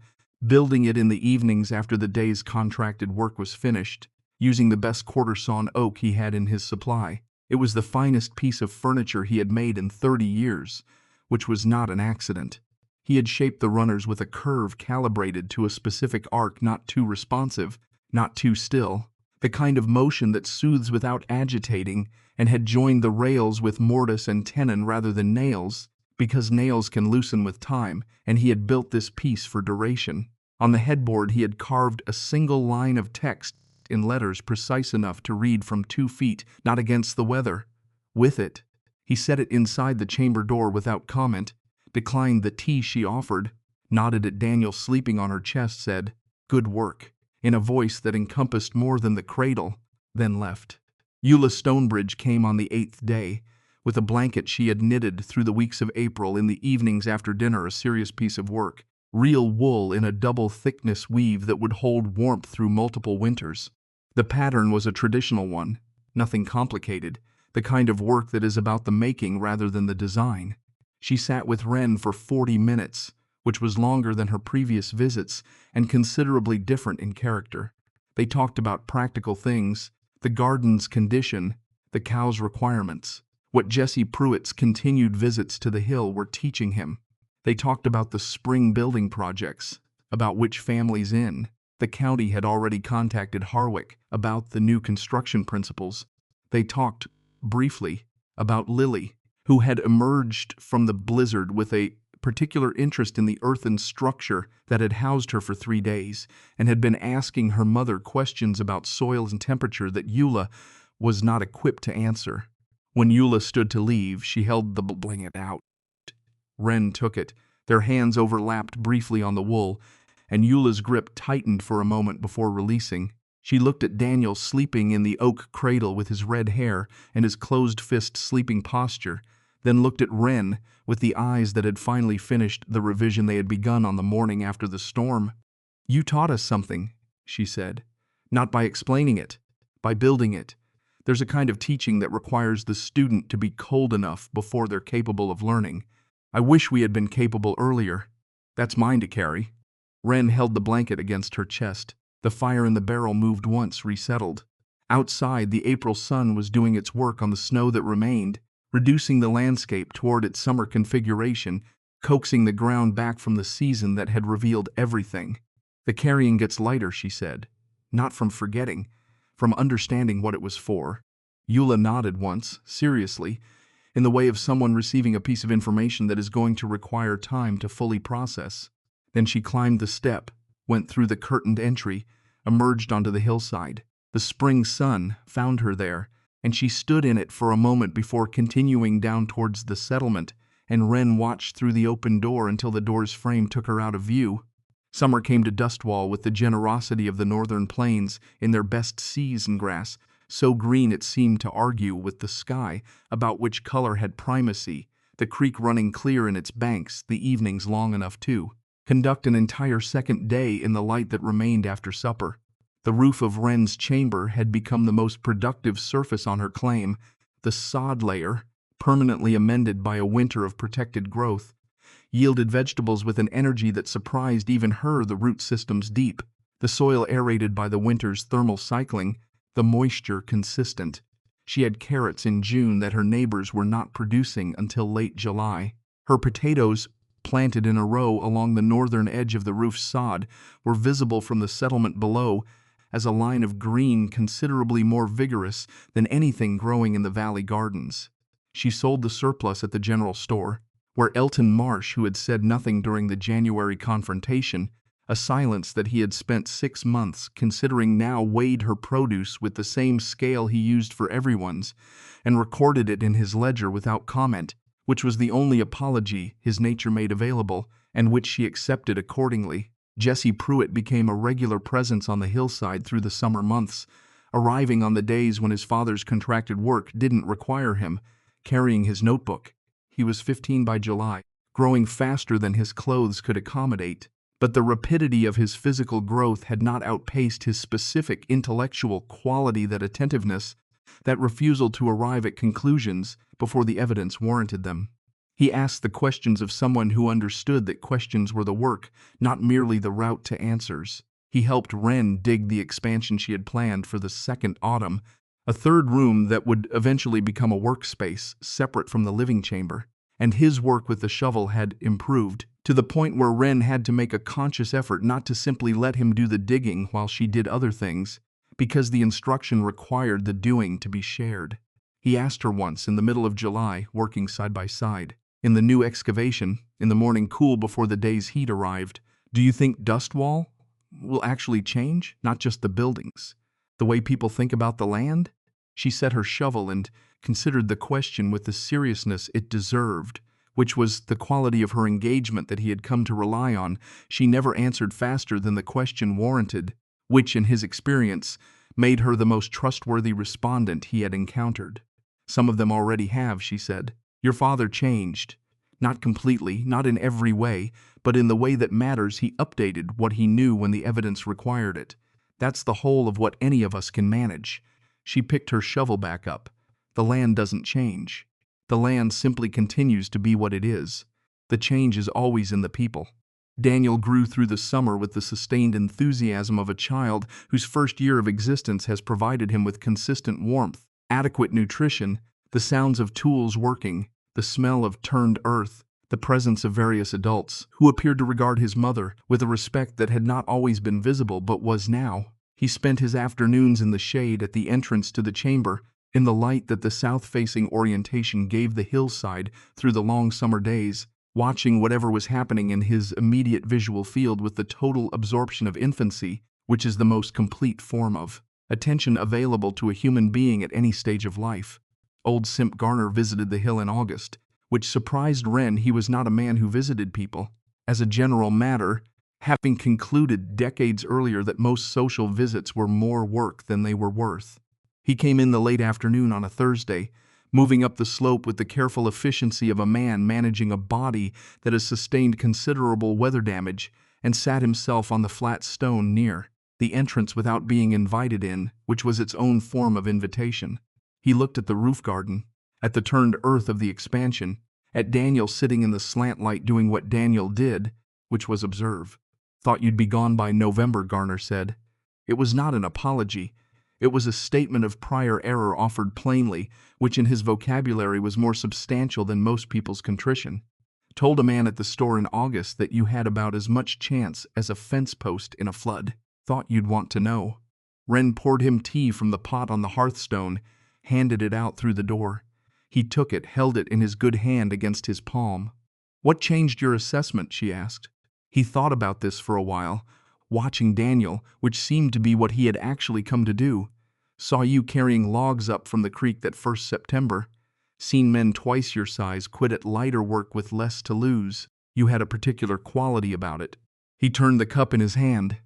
Speaker 2: building it in the evenings after the day's contracted work was finished, using the best quarter-sawn oak he had in his supply. It was the finest piece of furniture he had made in 30 years, which was not an accident. He had shaped the runners with a curve calibrated to a specific arc, not too responsive, not too still, the kind of motion that soothes without agitating, and had joined the rails with mortise and tenon rather than nails, because nails can loosen with time, and he had built this piece for duration. On the headboard he had carved a single line of text in letters precise enough to read from 2 feet, not against the weather. With it, he set it inside the chamber door without comment, declined the tea she offered, nodded at Daniel sleeping on her chest, said, "Good work," in a voice that encompassed more than the cradle, then left. Eula Stonebridge came on the 8th day, with a blanket she had knitted through the weeks of April, in the evenings after dinner, a serious piece of work, real wool in a double-thickness weave that would hold warmth through multiple winters. The pattern was a traditional one, nothing complicated, the kind of work that is about the making rather than the design. She sat with Wren for 40 minutes, which was longer than her previous visits and considerably different in character. They talked about practical things, the garden's condition, the cow's requirements, what Jesse Pruitt's continued visits to the hill were teaching him. They talked about the spring building projects, about which families in the county had already contacted Harwick about the new construction principles. They talked, briefly, about Lily, who had emerged from the blizzard with a particular interest in the earthen structure that had housed her for 3 days, and had been asking her mother questions about soil and temperature that Eula was not equipped to answer. When Eula stood to leave, she held the blanket out. Wren took it. Their hands overlapped briefly on the wool, and Eula's grip tightened for a moment before releasing. She looked at Daniel sleeping in the oak cradle with his red hair and his closed-fist sleeping posture, then looked at Wren with the eyes that had finally finished the revision they had begun on the morning after the storm. "You taught us something," she said. "Not by explaining it, by building it. There's a kind of teaching that requires the student to be cold enough before they're capable of learning. I wish we had been capable earlier. That's mine to carry." Wren held the blanket against her chest. The fire in the barrel moved once, resettled. Outside, the April sun was doing its work on the snow that remained, reducing the landscape toward its summer configuration, coaxing the ground back from the season that had revealed everything. "The carrying gets lighter," she said. "Not from forgetting, from understanding what it was for." Eula nodded once, seriously, in the way of someone receiving a piece of information that is going to require time to fully process. Then she climbed the step, went through the curtained entry, emerged onto the hillside. The spring sun found her there, and she stood in it for a moment before continuing down towards the settlement, and Wren watched through the open door until the door's frame took her out of view. Summer came to Dustwall with the generosity of the northern plains in their best season grass, so green it seemed to argue with the sky about which color had primacy, the creek running clear in its banks, the evenings long enough to conduct an entire second day in the light that remained after supper. The roof of Wren's chamber had become the most productive surface on her claim, the sod layer, permanently amended by a winter of protected growth, yielded vegetables with an energy that surprised even her, the root systems deep, the soil aerated by the winter's thermal cycling, the moisture consistent. She had carrots in June that her neighbors were not producing until late July. Her potatoes, planted in a row along the northern edge of the roof's sod, were visible from the settlement below as a line of green considerably more vigorous than anything growing in the valley gardens. She sold the surplus at the general store, where Elton Marsh, who had said nothing during the January confrontation, a silence that he had spent 6 months considering, now weighed her produce with the same scale he used for everyone's, and recorded it in his ledger without comment, which was the only apology his nature made available, and which she accepted accordingly. Jesse Pruitt became a regular presence on the hillside through the summer months, arriving on the days when his father's contracted work didn't require him, carrying his notebook. He was 15 by July, growing faster than his clothes could accommodate, but the rapidity of his physical growth had not outpaced his specific intellectual quality, that attentiveness, that refusal to arrive at conclusions before the evidence warranted them. He asked the questions of someone who understood that questions were the work, not merely the route to answers. He helped Wren dig the expansion she had planned for the second autumn, a third room that would eventually become a workspace separate from the living chamber. And his work with the shovel had improved, to the point where Wren had to make a conscious effort not to simply let him do the digging while she did other things, because the instruction required the doing to be shared. He asked her once in the middle of July, working side by side in the new excavation, in the morning cool before the day's heat arrived, "Do you think Dustwall will actually change? Not just the buildings, the way people think about the land?" She set her shovel and considered the question with the seriousness it deserved, which was the quality of her engagement that he had come to rely on. She never answered faster than the question warranted, which, in his experience, made her the most trustworthy respondent he had encountered. "Some of them already have," she said. "Your father changed. Not completely, not in every way, but in the way that matters he updated what he knew when the evidence required it. That's the whole of what any of us can manage. She picked her shovel back up. The land doesn't change. The land simply continues to be what it is. The change is always in the people. Daniel grew through the summer with the sustained enthusiasm of a child whose first year of existence has provided him with consistent warmth, adequate nutrition, the sounds of tools working, the smell of turned earth, the presence of various adults who appeared to regard his mother with a respect that had not always been visible but was now. He spent his afternoons in the shade at the entrance to the chamber, in the light that the south-facing orientation gave the hillside through the long summer days, watching whatever was happening in his immediate visual field with the total absorption of infancy, which is the most complete form of attention available to a human being at any stage of life. Old Simp Garner visited the hill in August, which surprised Wren. He was not a man who visited people. As a general matter, having concluded decades earlier that most social visits were more work than they were worth. He came in the late afternoon on a Thursday, moving up the slope with the careful efficiency of a man managing a body that has sustained considerable weather damage, and sat himself on the flat stone near the entrance without being invited in, which was its own form of invitation. He looked at the roof garden, at the turned earth of the expansion, at Daniel sitting in the slant light doing what Daniel did, which was observe. "Thought you'd be gone by November," Garner said. It was not an apology. It was a statement of prior error offered plainly, which in his vocabulary was more substantial than most people's contrition. "Told a man at the store in August that you had about as much chance as a fence post in a flood. Thought you'd want to know." Wren poured him tea from the pot on the hearthstone, handed it out through the door. He took it, held it in his good hand against his palm. "What changed your assessment?" she asked. He thought about this for a while, watching Daniel, which seemed to be what he had actually come to do. "Saw you carrying logs up from the creek that first September. Seen men twice your size quit at lighter work with less to lose. You had a particular quality about it." He turned the cup in his hand.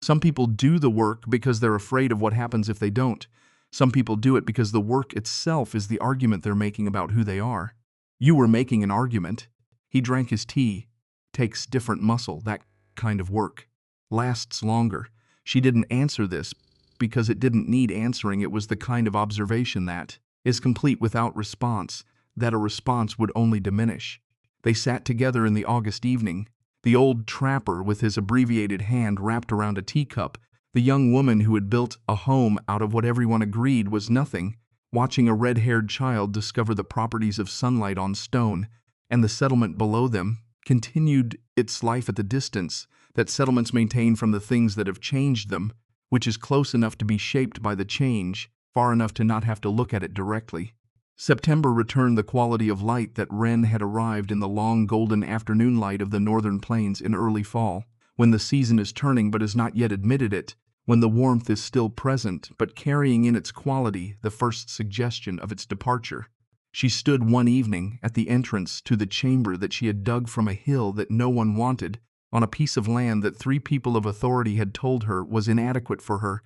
Speaker 2: "Some people do the work because they're afraid of what happens if they don't. Some people do it because the work itself is the argument they're making about who they are. You were making an argument." He drank his tea. "Takes different muscle, that kind of work. Lasts longer." She didn't answer this because it didn't need answering. It was the kind of observation that is complete without response, that a response would only diminish. They sat together in the August evening. The old trapper with his abbreviated hand wrapped around a teacup, the young woman who had built a home out of what everyone agreed was nothing, watching a red-haired child discover the properties of sunlight on stone, and the settlement below them continued its life at the distance that settlements maintain from the things that have changed them, which is close enough to be shaped by the change, far enough to not have to look at it directly. September returned the quality of light that Wren had arrived in the long golden afternoon light of the northern plains in early fall, when the season is turning but has not yet admitted it, when the warmth is still present but carrying in its quality the first suggestion of its departure. She stood one evening at the entrance to the chamber that she had dug from a hill that no one wanted, on a piece of land that 3 people of authority had told her was inadequate for her,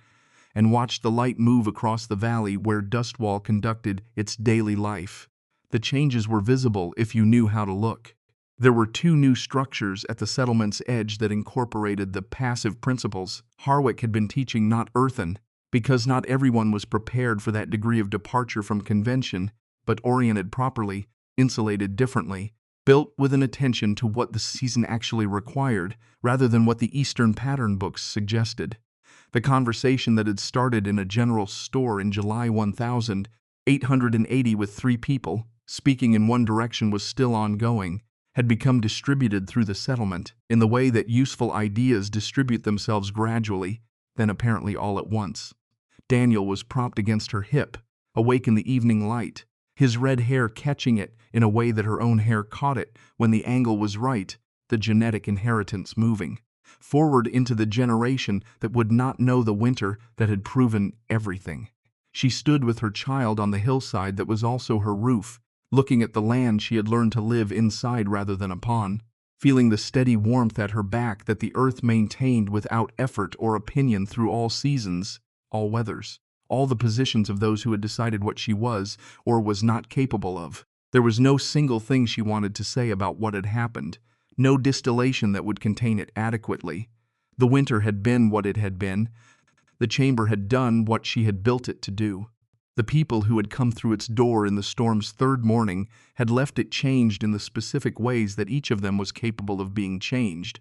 Speaker 2: and watched the light move across the valley where Dustwall conducted its daily life. The changes were visible if you knew how to look. There were 2 new structures at the settlement's edge that incorporated the passive principles Harwick had been teaching, not earthen, because not everyone was prepared for that degree of departure from convention, but oriented properly, insulated differently, built with an attention to what the season actually required, rather than what the Eastern pattern books suggested. The conversation that had started in a general store in July 1880 with 3 people, speaking in one direction, was still ongoing, had become distributed through the settlement, in the way that useful ideas distribute themselves gradually, then apparently all at once. Daniel was propped against her hip, awake in the evening light, his red hair catching it in a way that her own hair caught it when the angle was right, the genetic inheritance moving forward into the generation that would not know the winter that had proven everything. She stood with her child on the hillside that was also her roof, looking at the land she had learned to live inside rather than upon, feeling the steady warmth at her back that the earth maintained without effort or opinion through all seasons, all weathers, all the positions of those who had decided what she was or was not capable of. There was no single thing she wanted to say about what had happened, no distillation that would contain it adequately. The winter had been what it had been. The chamber had done what she had built it to do. The people who had come through its door in the storm's third morning had left it changed in the specific ways that each of them was capable of being changed,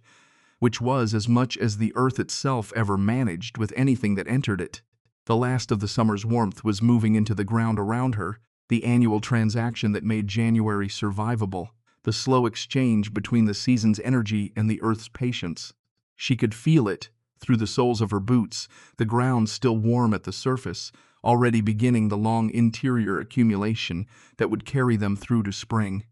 Speaker 2: which was as much as the earth itself ever managed with anything that entered it. The last of the summer's warmth was moving into the ground around her, the annual transaction that made January survivable, the slow exchange between the season's energy and the earth's patience. She could feel it through the soles of her boots, the ground still warm at the surface, already beginning the long interior accumulation that would carry them through to spring.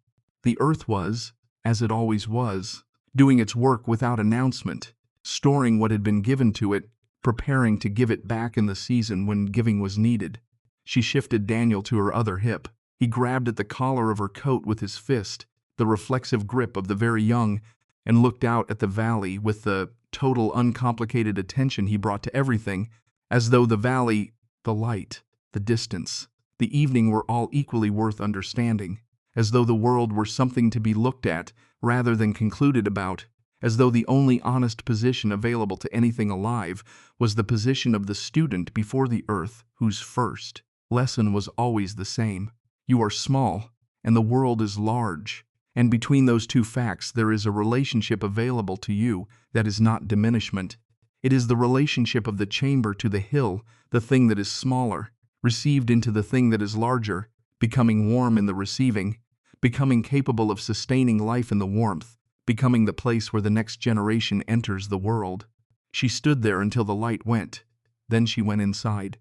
Speaker 2: The earth was, as it always was, doing its work without announcement, storing what had been given to it, preparing to give it back in the season when giving was needed. She shifted Daniel to her other hip. He grabbed at the collar of her coat with his fist, the reflexive grip of the very young, and looked out at the valley with the total uncomplicated attention he brought to everything, as though the valley, the light, the distance, the evening were all equally worth understanding, as though the world were something to be looked at rather than concluded about, as though the only honest position available to anything alive was the position of the student before the earth, whose first lesson was always the same. You are small, and the world is large, and between those two facts there is a relationship available to you that is not diminishment. It is the relationship of the chamber to the hill, the thing that is smaller, received into the thing that is larger, becoming warm in the receiving, becoming capable of sustaining life in the warmth, becoming the place where the next generation enters the world. She stood there until the light went. Then she went inside.